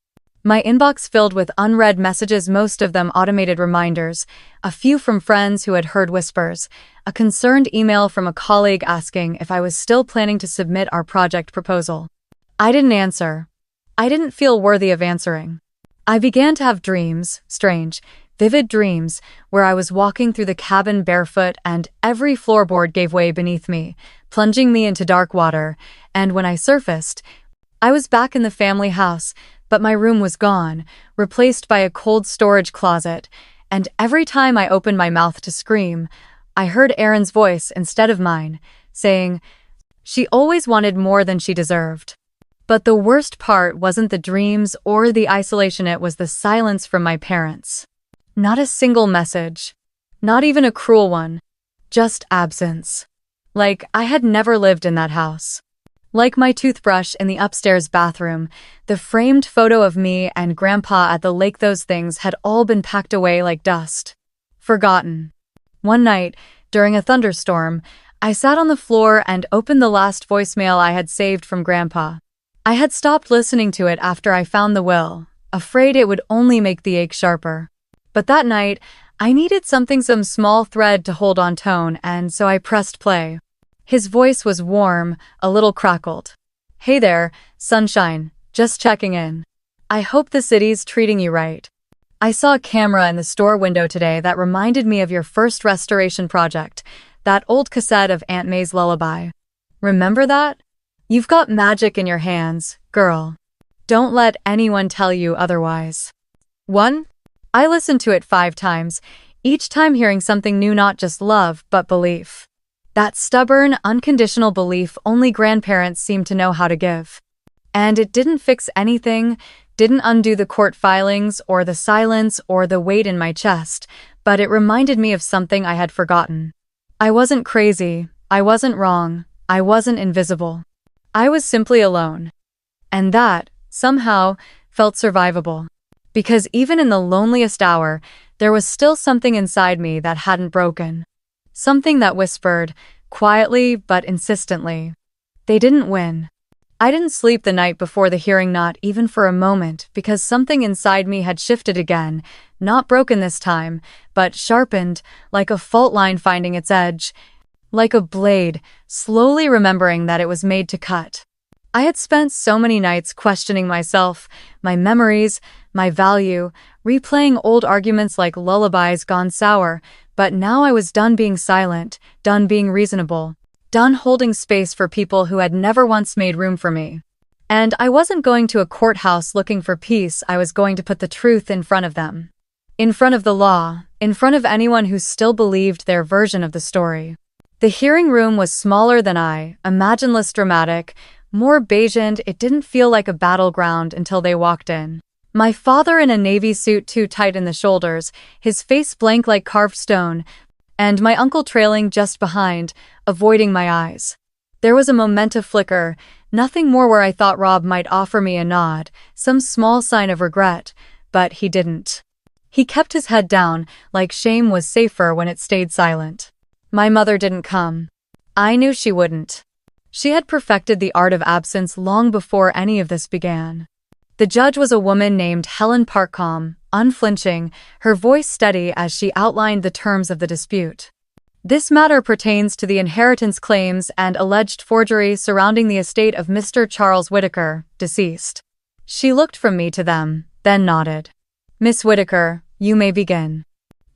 My inbox filled with unread messages, most of them automated reminders, a few from friends who had heard whispers, a concerned email from a colleague asking if I was still planning to submit our project proposal. I didn't answer. I didn't feel worthy of answering. I began to have dreams, strange, vivid dreams, where I was walking through the cabin barefoot and every floorboard gave way beneath me, plunging me into dark water, and when I surfaced, I was back in the family house, but my room was gone, replaced by a cold storage closet, and every time I opened my mouth to scream, I heard Erin's voice instead of mine, saying, she always wanted more than she deserved. But the worst part wasn't the dreams or the isolation, it was the silence from my parents. Not a single message. Not even a cruel one. Just absence. Like I had never lived in that house. Like my toothbrush in the upstairs bathroom, the framed photo of me and Grandpa at the lake, those things had all been packed away like dust. Forgotten. One night, during a thunderstorm, I sat on the floor and opened the last voicemail I had saved from Grandpa. I had stopped listening to it after I found the will, afraid it would only make the ache sharper. But that night, I needed something, some small thread to hold on tone, and so I pressed play. His voice was warm, a little crackled. Hey there, sunshine, just checking in. I hope the city's treating you right. I saw a camera in the store window today that reminded me of your first restoration project, that old cassette of Aunt May's lullaby. Remember that? You've got magic in your hands, girl. Don't let anyone tell you otherwise. 1. I listened to it 5 times, each time hearing something new, not just love, but belief. That stubborn, unconditional belief only grandparents seem to know how to give. And it didn't fix anything, didn't undo the court filings or the silence or the weight in my chest, but it reminded me of something I had forgotten. I wasn't crazy, I wasn't wrong, I wasn't invisible. I was simply alone. And that, somehow, felt survivable. Because even in the loneliest hour, there was still something inside me that hadn't broken. Something that whispered, quietly but insistently. They didn't win. I didn't sleep the night before the hearing, not even for a moment, because something inside me had shifted again, not broken this time, but sharpened, like a fault line finding its edge, like a blade, slowly remembering that it was made to cut. I had spent so many nights questioning myself, my memories, my value, replaying old arguments like lullabies gone sour, but now I was done being silent, done being reasonable, done holding space for people who had never once made room for me. And I wasn't going to a courthouse looking for peace, I was going to put the truth in front of them. In front of the law, in front of anyone who still believed their version of the story. The hearing room was smaller than I imagined, less dramatic, more beigeant. It didn't feel like a battleground until they walked in. My father in a navy suit too tight in the shoulders, his face blank like carved stone, and my uncle trailing just behind, avoiding my eyes. There was a moment of flicker, nothing more, where I thought Rob might offer me a nod, some small sign of regret, but he didn't. He kept his head down, like shame was safer when it stayed silent. My mother didn't come. I knew she wouldn't. She had perfected the art of absence long before any of this began. The judge was a woman named Helen Parkcom, unflinching, her voice steady as she outlined the terms of the dispute. This matter pertains to the inheritance claims and alleged forgery surrounding the estate of Mr. Charles Whitaker, deceased. She looked from me to them, then nodded. Miss Whitaker, you may begin.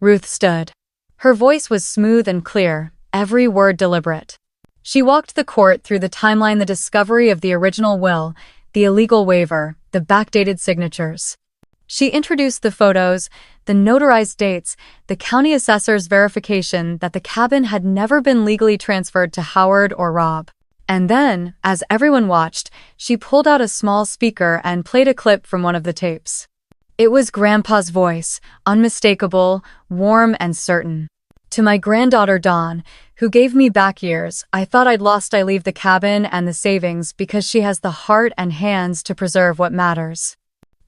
Ruth stood. Her voice was smooth and clear, every word deliberate. She walked the court through the timeline, the discovery of the original will, the illegal waiver, the backdated signatures. She introduced the photos, the notarized dates, the county assessor's verification that the cabin had never been legally transferred to Howard or Rob. And then, as everyone watched, she pulled out a small speaker and played a clip from one of the tapes. It was Grandpa's voice, unmistakable, warm and certain. To my granddaughter Dawn, who gave me back years, I thought I leave the cabin and the savings because she has the heart and hands to preserve what matters.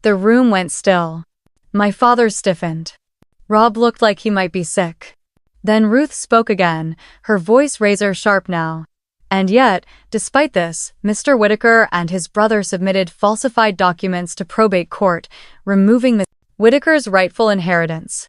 The room went still. My father stiffened. Rob looked like he might be sick. Then Ruth spoke again, her voice razor sharp now. And yet, despite this, Mr. Whitaker and his brother submitted falsified documents to probate court, removing Miss Whitaker's rightful inheritance.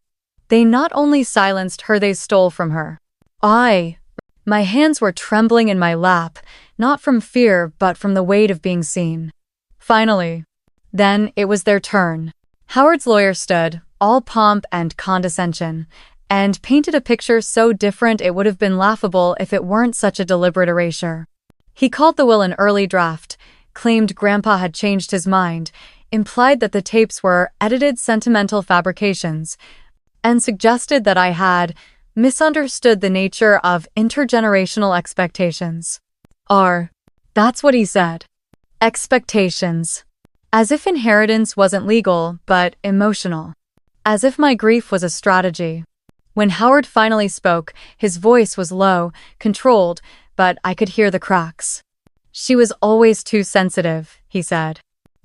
They not only silenced her, they stole from her. My hands were trembling in my lap, not from fear but from the weight of being seen. Finally. Then it was their turn. Howard's lawyer stood, all pomp and condescension, and painted a picture so different it would have been laughable if it weren't such a deliberate erasure. He called the will an early draft, claimed Grandpa had changed his mind, implied that the tapes were edited sentimental fabrications, and suggested that I had misunderstood the nature of intergenerational expectations. That's what he said. Expectations. As if inheritance wasn't legal, but emotional. As if my grief was a strategy. When Howard finally spoke, his voice was low, controlled, but I could hear the cracks. She was always too sensitive, he said.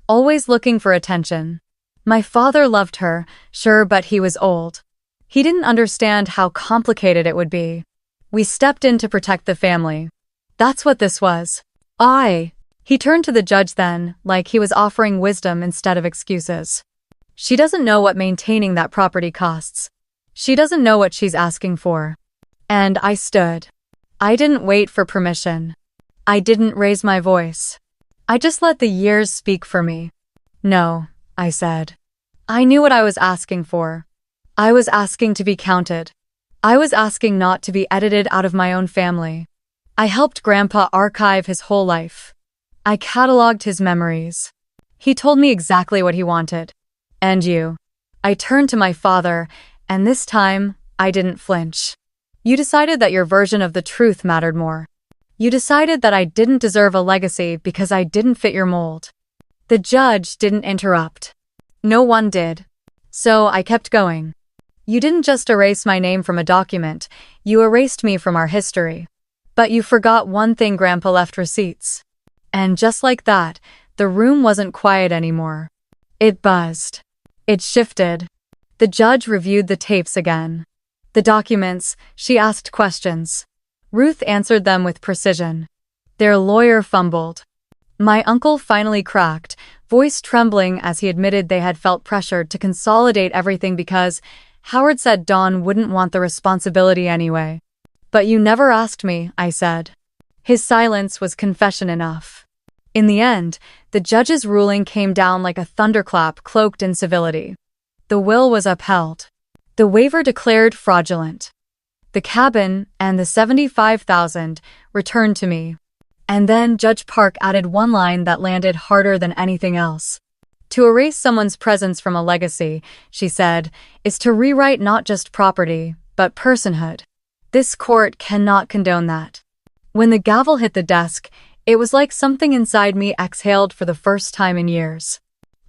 Always looking for attention. My father loved her, sure, but he was old. He didn't understand how complicated it would be. We stepped in to protect the family. That's what this was. He turned to the judge then, like he was offering wisdom instead of excuses. She doesn't know what maintaining that property costs. She doesn't know what she's asking for. And I stood. I didn't wait for permission. I didn't raise my voice. I just let the years speak for me. No, I said. I knew what I was asking for. I was asking to be counted. I was asking not to be edited out of my own family. I helped Grandpa archive his whole life. I cataloged his memories. He told me exactly what he wanted. And you. I turned to my father, and this time, I didn't flinch. You decided that your version of the truth mattered more. You decided that I didn't deserve a legacy because I didn't fit your mold. The judge didn't interrupt. No one did. So I kept going. You didn't just erase my name from a document, you erased me from our history. But you forgot one thing: Grandpa left receipts. And just like that, the room wasn't quiet anymore. It buzzed. It shifted. The judge reviewed the tapes again. The documents, she asked questions. Ruth answered them with precision. Their lawyer fumbled. My uncle finally cracked, voice trembling as he admitted they had felt pressured to consolidate everything because Howard said Dawn wouldn't want the responsibility anyway. But you never asked me, I said. His silence was confession enough. In the end, the judge's ruling came down like a thunderclap cloaked in civility. The will was upheld. The waiver declared fraudulent. The cabin and the $75,000 returned to me. And then Judge Park added one line that landed harder than anything else. To erase someone's presence from a legacy, she said, is to rewrite not just property, but personhood. This court cannot condone that. When the gavel hit the desk, it was like something inside me exhaled for the first time in years.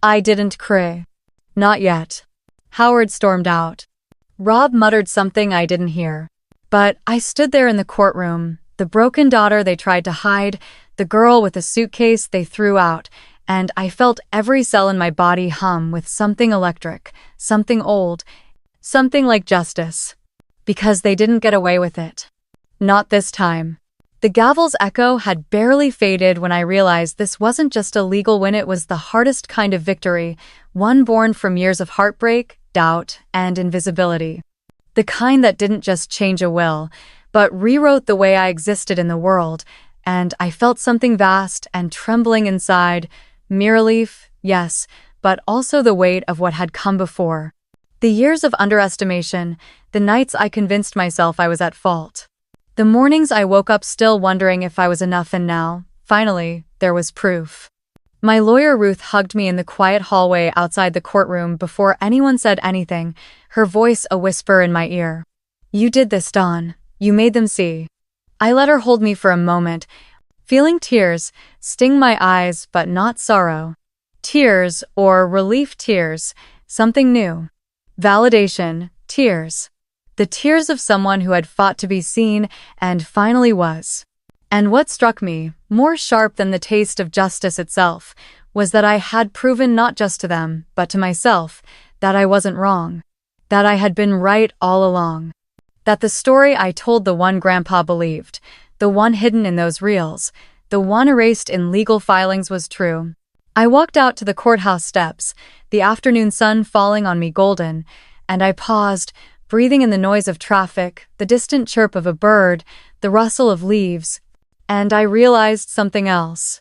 I didn't cry. Not yet. Howard stormed out. Rob muttered something I didn't hear. But I stood there in the courtroom, the broken daughter they tried to hide, the girl with the suitcase they threw out, and I felt every cell in my body hum with something electric, something old, something like justice. Because they didn't get away with it. Not this time. The gavel's echo had barely faded when I realized this wasn't just a legal win, it was the hardest kind of victory, one born from years of heartbreak, doubt, and invisibility. The kind that didn't just change a will, but rewrote the way I existed in the world, and I felt something vast and trembling inside, relief, yes, but also the weight of what had come before. The years of underestimation, the nights I convinced myself I was at fault. The mornings I woke up still wondering if I was enough, and now, finally, there was proof. My lawyer Ruth hugged me in the quiet hallway outside the courtroom before anyone said anything, her voice a whisper in my ear. You did this, Dawn. You made them see. I let her hold me for a moment, feeling tears sting my eyes but not sorrow. Tears, or relief tears, something new. Validation, tears. The tears of someone who had fought to be seen and finally was. And what struck me, more sharp than the taste of justice itself, was that I had proven not just to them, but to myself, that I wasn't wrong. That I had been right all along. That the story I told, the one Grandpa believed, the one hidden in those reels, the one erased in legal filings, was true. I walked out to the courthouse steps, the afternoon sun falling on me golden, and I paused, breathing in the noise of traffic, the distant chirp of a bird, the rustle of leaves, and I realized something else.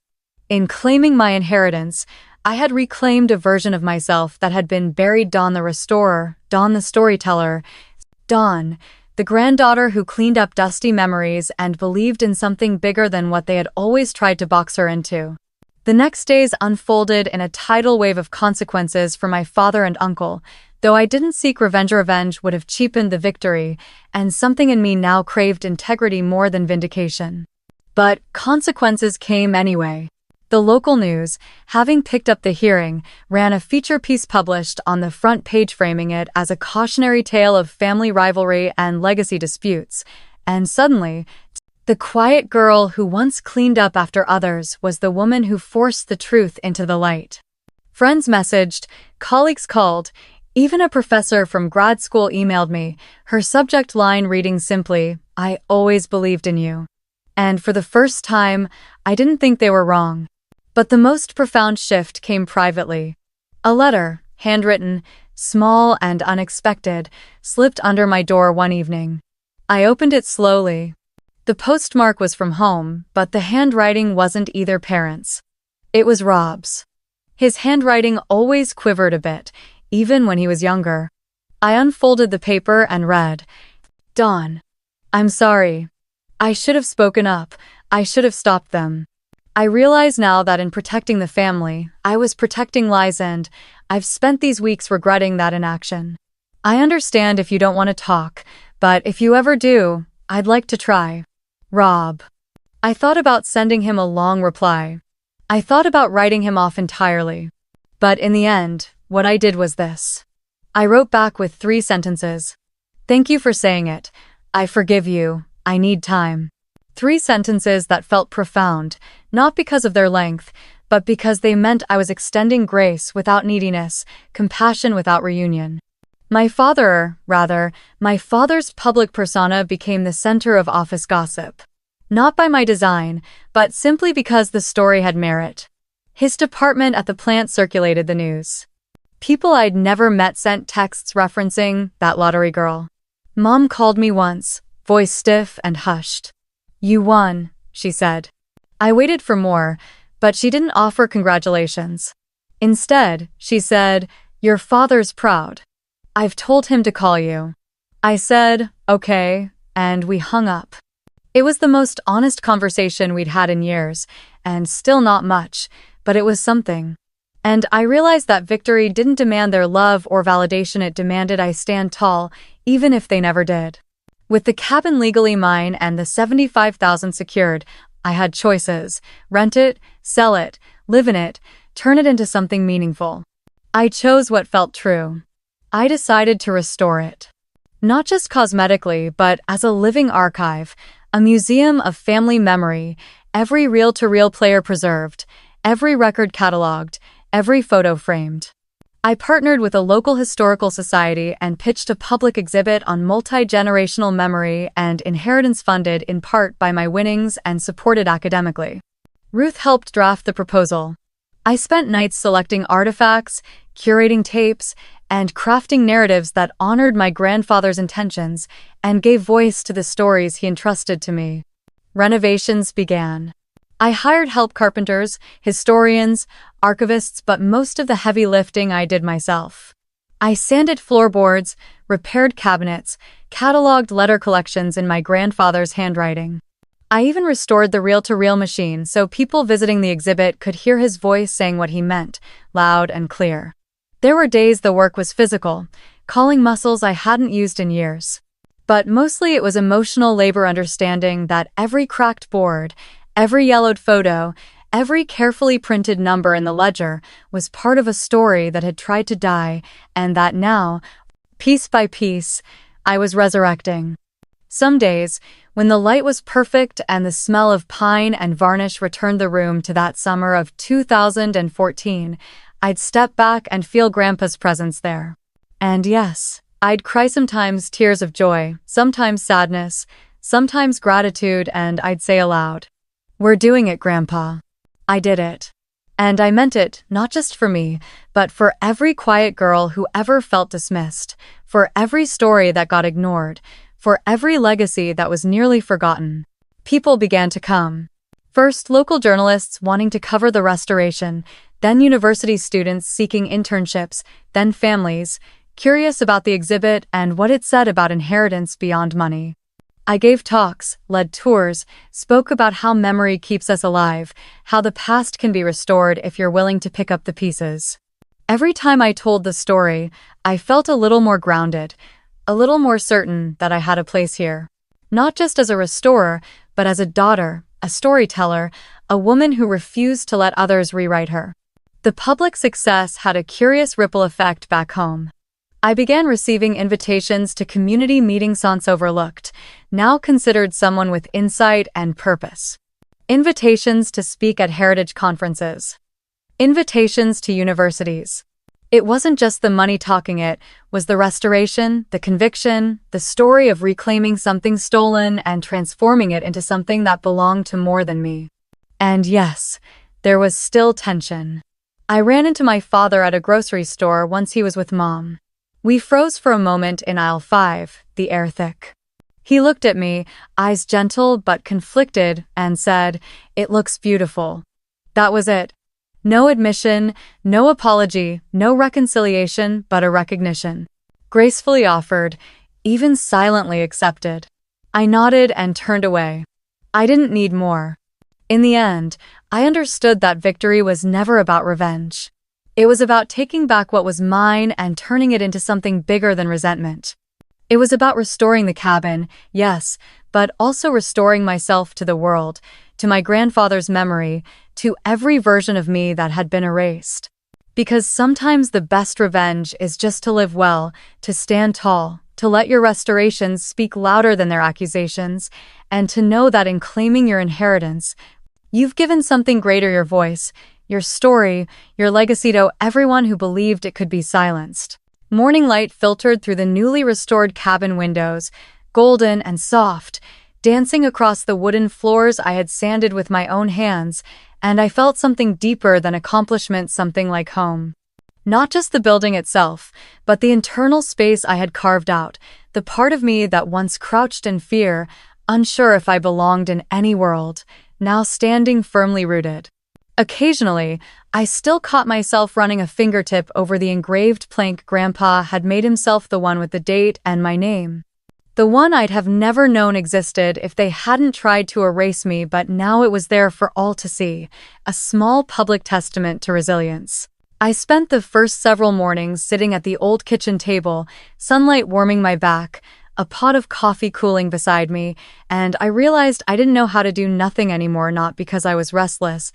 In claiming my inheritance, I had reclaimed a version of myself that had been buried. Dawn the restorer, Dawn the storyteller, Dawn, the granddaughter who cleaned up dusty memories and believed in something bigger than what they had always tried to box her into. The next days unfolded in a tidal wave of consequences for my father and uncle. Though I didn't seek revenge, revenge would have cheapened the victory, and something in me now craved integrity more than vindication. But consequences came anyway. The local news, having picked up the hearing, ran a feature piece published on the front page framing it as a cautionary tale of family rivalry and legacy disputes, and suddenly, the quiet girl who once cleaned up after others was the woman who forced the truth into the light. Friends messaged, colleagues called, even a professor from grad school emailed me, her subject line reading simply, "I always believed in you." And for the first time, I didn't think they were wrong. But the most profound shift came privately. A letter, handwritten, small and unexpected, slipped under my door one evening. I opened it slowly. The postmark was from home, but the handwriting wasn't either parent's. It was Rob's. His handwriting always quivered a bit, even when he was younger. I unfolded the paper and read, "Dawn, I'm sorry. I should have spoken up. I should have stopped them. I realize now that in protecting the family, I was protecting lies, and I've spent these weeks regretting that inaction. I understand if you don't want to talk, but if you ever do, I'd like to try. Rob." I thought about sending him a long reply. I thought about writing him off entirely. But in the end, what I did was this. I wrote back with 3 sentences. "Thank you for saying it. I forgive you. I need time." 3 sentences that felt profound, not because of their length, but because they meant I was extending grace without neediness, compassion without reunion. My father's public persona became the center of office gossip. Not by my design, but simply because the story had merit. His department at the plant circulated the news. People I'd never met sent texts referencing that lottery girl. Mom called me once, voice stiff and hushed. "You won," she said. I waited for more, but she didn't offer congratulations. Instead, she said, "Your father's proud. I've told him to call you." I said, "Okay," and we hung up. It was the most honest conversation we'd had in years, and still not much, but it was something. And I realized that victory didn't demand their love or validation, it demanded I stand tall, even if they never did. With the cabin legally mine and the $75,000 secured, I had choices: rent it, sell it, live in it, turn it into something meaningful. I chose what felt true. I decided to restore it. Not just cosmetically, but as a living archive, a museum of family memory, every reel-to-reel player preserved, every record cataloged, every photo framed. I partnered with a local historical society and pitched a public exhibit on multi-generational memory and inheritance, funded in part by my winnings and supported academically. Ruth helped draft the proposal. I spent nights selecting artifacts, curating tapes, and crafting narratives that honored my grandfather's intentions and gave voice to the stories he entrusted to me. Renovations began. I hired help: carpenters, historians, archivists, but most of the heavy lifting I did myself. I sanded floorboards, repaired cabinets, cataloged letter collections in my grandfather's handwriting. I even restored the reel-to-reel machine so people visiting the exhibit could hear his voice saying what he meant, loud and clear. There were days the work was physical, calling muscles I hadn't used in years. But mostly it was emotional labor, understanding that every cracked board, every yellowed photo, every carefully printed number in the ledger was part of a story that had tried to die, and that now, piece by piece, I was resurrecting. Some days, when the light was perfect and the smell of pine and varnish returned the room to that summer of 2014, I'd step back and feel Grandpa's presence there. And yes, I'd cry sometimes tears of joy, sometimes sadness, sometimes gratitude, and I'd say aloud, "We're doing it, Grandpa. I did it." And I meant it, not just for me, but for every quiet girl who ever felt dismissed, for every story that got ignored, for every legacy that was nearly forgotten. People began to come. First, local journalists wanting to cover the restoration, then university students seeking internships, then families, curious about the exhibit and what it said about inheritance beyond money. I gave talks, led tours, spoke about how memory keeps us alive, how the past can be restored if you're willing to pick up the pieces. Every time I told the story, I felt a little more grounded, a little more certain that I had a place here. Not just as a restorer, but as a daughter, a storyteller, a woman who refused to let others rewrite her. The public success had a curious ripple effect back home. I began receiving invitations to community meetings once overlooked, now considered someone with insight and purpose. Invitations to speak at heritage conferences. Invitations to universities. It wasn't just the money talking, it was the restoration, the conviction, the story of reclaiming something stolen and transforming it into something that belonged to more than me. And yes, there was still tension. I ran into my father at a grocery store once he was with Mom. We froze for a moment in aisle 5, the air thick. He looked at me, eyes gentle but conflicted, and said, "It looks beautiful." That was it. No admission, no apology, no reconciliation, but a recognition. Gracefully offered, even silently accepted. I nodded and turned away. I didn't need more. In the end, I understood that victory was never about revenge. It was about taking back what was mine and turning it into something bigger than resentment. It was about restoring the cabin, yes, but also restoring myself to the world, to my grandfather's memory, to every version of me that had been erased. Because sometimes the best revenge is just to live well, to stand tall, to let your restorations speak louder than their accusations, and to know that in claiming your inheritance, you've given something greater your voice, your story, your legacy to everyone who believed it could be silenced. Morning light filtered through the newly restored cabin windows, golden and soft, dancing across the wooden floors I had sanded with my own hands, and I felt something deeper than accomplishment, something like home. Not just the building itself, but the internal space I had carved out, the part of me that once crouched in fear, unsure if I belonged in any world, now standing firmly rooted. Occasionally, I still caught myself running a fingertip over the engraved plank Grandpa had made himself, the one with the date and my name. The one I'd have never known existed if they hadn't tried to erase me, but now it was there for all to see, a small public testament to resilience. I spent the first several mornings sitting at the old kitchen table, sunlight warming my back, a pot of coffee cooling beside me, and I realized I didn't know how to do nothing anymore, not because I was restless,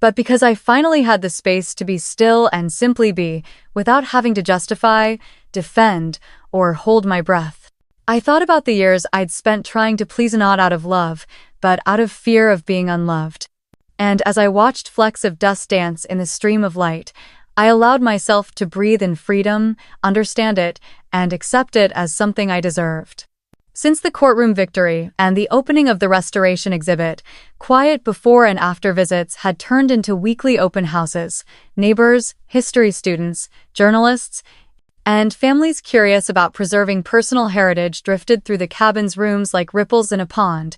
but because I finally had the space to be still and simply be, without having to justify, defend, or hold my breath. I thought about the years I'd spent trying to please, not out of love, but out of fear of being unloved. And as I watched flecks of dust dance in the stream of light, I allowed myself to breathe in freedom, understand it, and accept it as something I deserved. Since the courtroom victory and the opening of the restoration exhibit, quiet before and after visits had turned into weekly open houses. Neighbors, history students, journalists, and families curious about preserving personal heritage drifted through the cabin's rooms like ripples in a pond,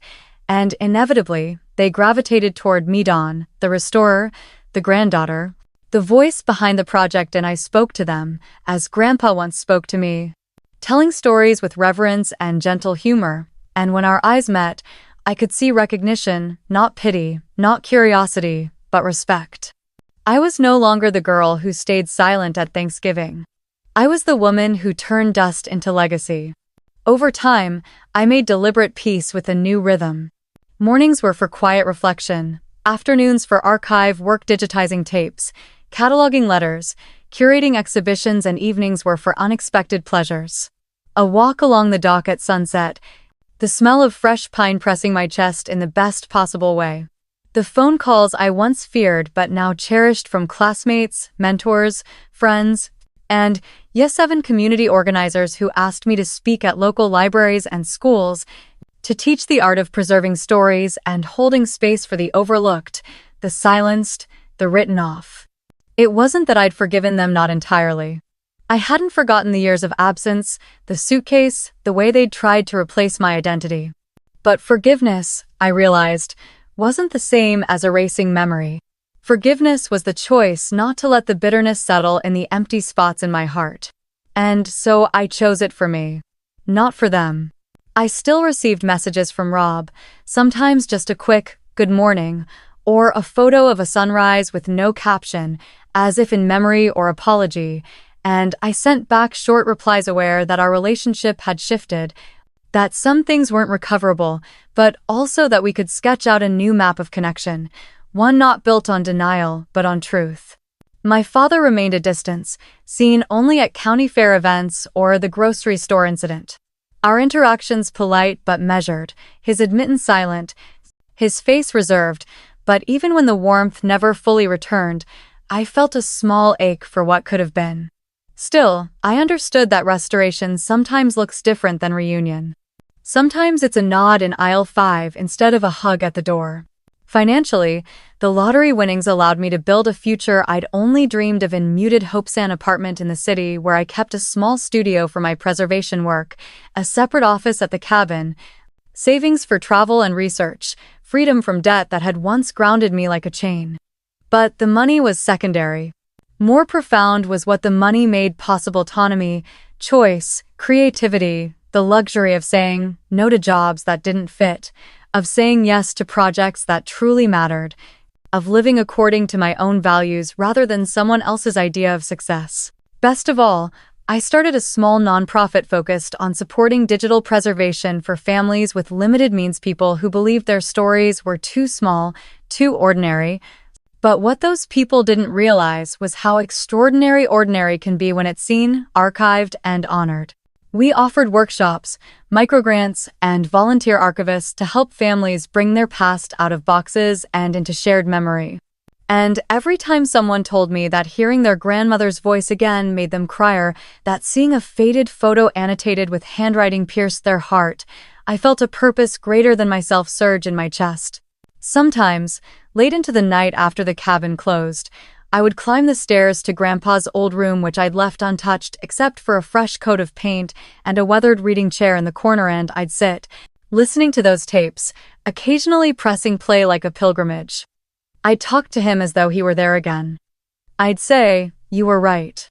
and inevitably, they gravitated toward me, Dawn, the restorer, the granddaughter, the voice behind the project, and I spoke to them, as Grandpa once spoke to me, telling stories with reverence and gentle humor, and when our eyes met, I could see recognition, not pity, not curiosity, but respect. I was no longer the girl who stayed silent at Thanksgiving. I was the woman who turned dust into legacy. Over time, I made deliberate peace with a new rhythm. Mornings were for quiet reflection, afternoons for archive work, digitizing tapes, cataloging letters, curating exhibitions, and evenings were for unexpected pleasures. A walk along the dock at sunset, the smell of fresh pine pressing my chest in the best possible way. The phone calls I once feared but now cherished from classmates, mentors, friends, and yes, 7 community organizers who asked me to speak at local libraries and schools to teach the art of preserving stories and holding space for the overlooked, the silenced, the written off. It wasn't that I'd forgiven them, not entirely. I hadn't forgotten the years of absence, the suitcase, the way they'd tried to replace my identity. But forgiveness, I realized, wasn't the same as erasing memory. Forgiveness was the choice not to let the bitterness settle in the empty spots in my heart. And so I chose it for me, not for them. I still received messages from Rob, sometimes just a quick, "good morning," or a photo of a sunrise with no caption, as if in memory or apology, and I sent back short replies aware that our relationship had shifted, that some things weren't recoverable, but also that we could sketch out a new map of connection, one not built on denial, but on truth. My father remained a distance, seen only at county fair events or the grocery store incident. Our interactions polite but measured, his admittance silent, his face reserved, but even when the warmth never fully returned, I felt a small ache for what could have been. Still, I understood that restoration sometimes looks different than reunion. Sometimes it's a nod in aisle 5 instead of a hug at the door. Financially, the lottery winnings allowed me to build a future I'd only dreamed of in muted Hopesan apartment in the city, where I kept a small studio for my preservation work, a separate office at the cabin, savings for travel and research, freedom from debt that had once grounded me like a chain. But the money was secondary. More profound was what the money made possible: autonomy, choice, creativity, the luxury of saying no to jobs that didn't fit, of saying yes to projects that truly mattered, of living according to my own values rather than someone else's idea of success. Best of all, I started a small nonprofit focused on supporting digital preservation for families with limited means, people who believed their stories were too small, too ordinary. But what those people didn't realize was how extraordinary ordinary can be when it's seen, archived, and honored. We offered workshops, microgrants, and volunteer archivists to help families bring their past out of boxes and into shared memory. And every time someone told me that hearing their grandmother's voice again made them cry, that seeing a faded photo annotated with handwriting pierced their heart, I felt a purpose greater than myself surge in my chest. Sometimes, late into the night after the cabin closed, I would climb the stairs to Grandpa's old room, which I'd left untouched except for a fresh coat of paint and a weathered reading chair in the corner, and I'd sit, listening to those tapes, occasionally pressing play like a pilgrimage. I'd talk to him as though he were there again. I'd say, "You were right."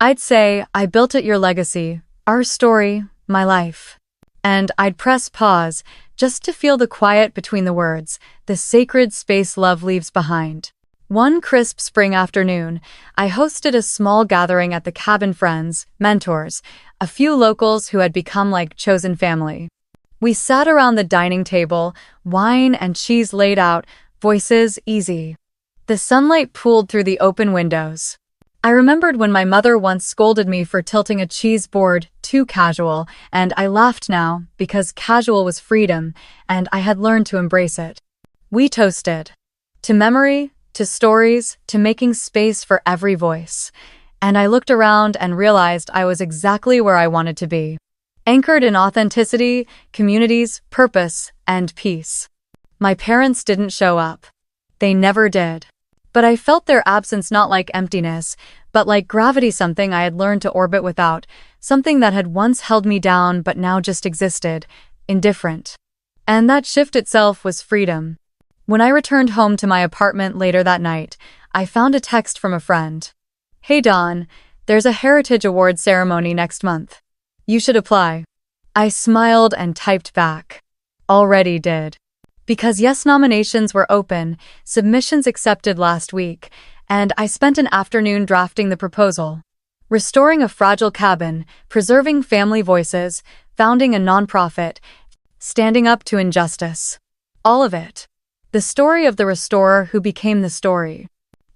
I'd say, "I built it, your legacy, our story, my life." And I'd press pause, just to feel the quiet between the words, the sacred space love leaves behind. One crisp spring afternoon, I hosted a small gathering at the cabin: friends, mentors, a few locals who had become like chosen family. We sat around the dining table, wine and cheese laid out, voices easy. The sunlight pooled through the open windows. I remembered when my mother once scolded me for tilting a cheese board too casual, and I laughed now because casual was freedom, and I had learned to embrace it. We toasted. To memory, to stories, to making space for every voice. And I looked around and realized I was exactly where I wanted to be. Anchored in authenticity, communities, purpose, and peace. My parents didn't show up. They never did. But I felt their absence not like emptiness, but like gravity, something I had learned to orbit without, something that had once held me down but now just existed, indifferent. And that shift itself was freedom. When I returned home to my apartment later that night, I found a text from a friend. "Hey Dawn, there's a Heritage Awards ceremony next month. You should apply." I smiled and typed back. Already did. Because yes, nominations were open, submissions accepted last week, and I spent an afternoon drafting the proposal. Restoring a fragile cabin, preserving family voices, founding a nonprofit, standing up to injustice. All of it. The story of the restorer who became the story.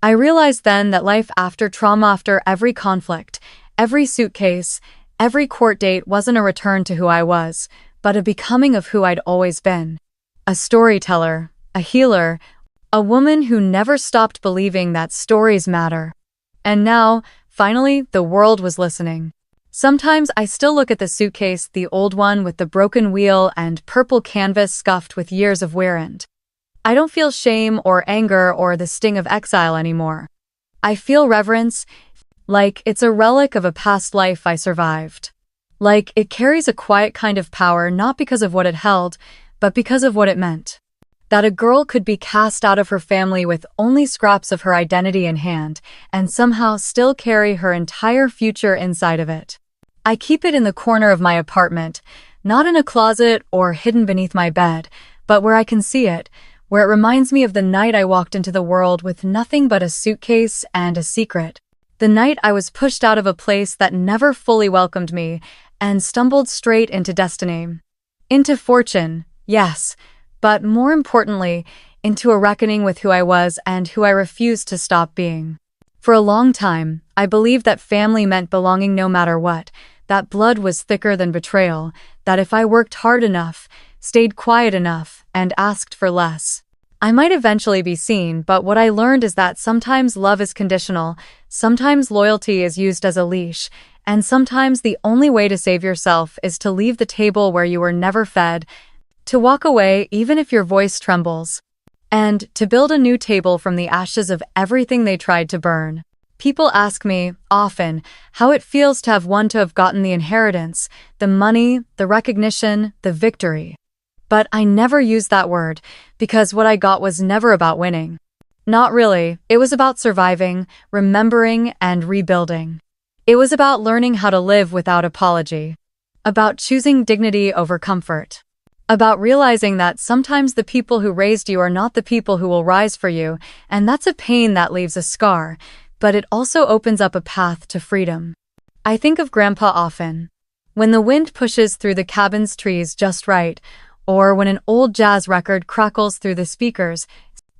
I realized then that life after trauma, after every conflict, every suitcase, Every court date wasn't a return to who I was, but a becoming of who I'd always been. A storyteller, a healer, a woman who never stopped believing that stories matter. And now, finally, the world was listening. Sometimes I still look at the suitcase, the old one with the broken wheel and purple canvas scuffed with years of wear and I don't feel shame or anger or the sting of exile anymore. I feel reverence, like it's a relic of a past life I survived. Like it carries a quiet kind of power not because of what it held, but because of what it meant. That a girl could be cast out of her family with only scraps of her identity in hand, and somehow still carry her entire future inside of it. I keep it in the corner of my apartment, not in a closet or hidden beneath my bed, but where I can see it, where it reminds me of the night I walked into the world with nothing but a suitcase and a secret. The night I was pushed out of a place that never fully welcomed me and stumbled straight into destiny. Into fortune, yes, but more importantly, into a reckoning with who I was and who I refused to stop being. For a long time, I believed that family meant belonging no matter what, that blood was thicker than betrayal, that if I worked hard enough, stayed quiet enough, and asked for less, I might eventually be seen. But what I learned is that sometimes love is conditional, sometimes loyalty is used as a leash, and sometimes the only way to save yourself is to leave the table where you were never fed, to walk away even if your voice trembles, and to build a new table from the ashes of everything they tried to burn. People ask me, often, how it feels to have won, to have gotten the inheritance, the money, the recognition, the victory. But I never use that word, because what I got was never about winning. Not really. It was about surviving, remembering, and rebuilding. It was about learning how to live without apology. About choosing dignity over comfort. About realizing that sometimes the people who raised you are not the people who will rise for you, and that's a pain that leaves a scar, but it also opens up a path to freedom. I think of Grandpa often. When the wind pushes through the cabin's trees just right, or when an old jazz record crackles through the speakers,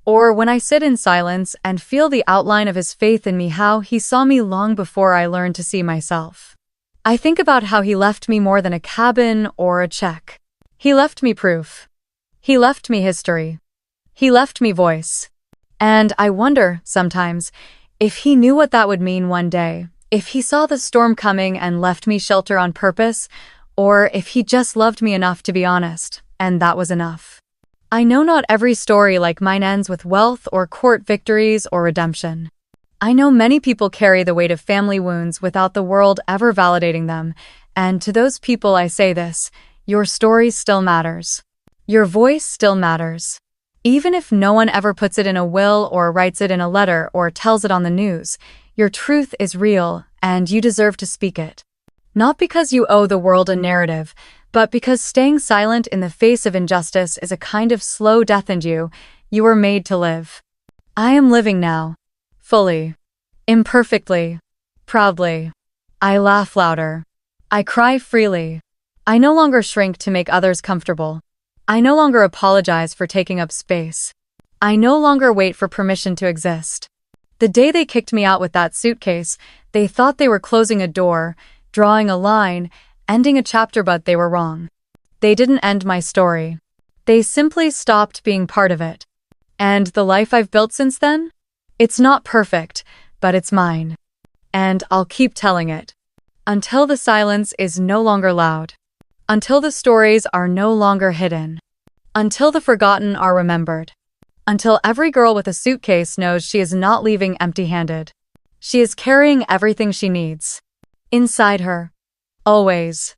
or when I sit in silence and feel the outline of his faith in me, how he saw me long before I learned to see myself. I think about how he left me more than a cabin or a check. He left me proof. He left me history. He left me voice. And I wonder, sometimes, if he knew what that would mean one day, if he saw the storm coming and left me shelter on purpose, or if he just loved me enough to be honest, and that was enough. I know not every story like mine ends with wealth or court victories or redemption. I know many people carry the weight of family wounds without the world ever validating them, and to those people I say this: your story still matters. Your voice still matters. Even if no one ever puts it in a will or writes it in a letter or tells it on the news, your truth is real and you deserve to speak it. Not because you owe the world a narrative, but because staying silent in the face of injustice is a kind of slow death, and you were made to live. I am living now. Fully. Imperfectly. Proudly. I laugh louder. I cry freely. I no longer shrink to make others comfortable. I no longer apologize for taking up space. I no longer wait for permission to exist. The day they kicked me out with that suitcase, they thought they were closing a door, drawing a line, ending a chapter, but they were wrong. They didn't end my story. They simply stopped being part of it. And the life I've built since then? It's not perfect, but it's mine. And I'll keep telling it. Until the silence is no longer loud. Until the stories are no longer hidden. Until the forgotten are remembered. Until every girl with a suitcase knows she is not leaving empty-handed. She is carrying everything she needs. Inside her. Always.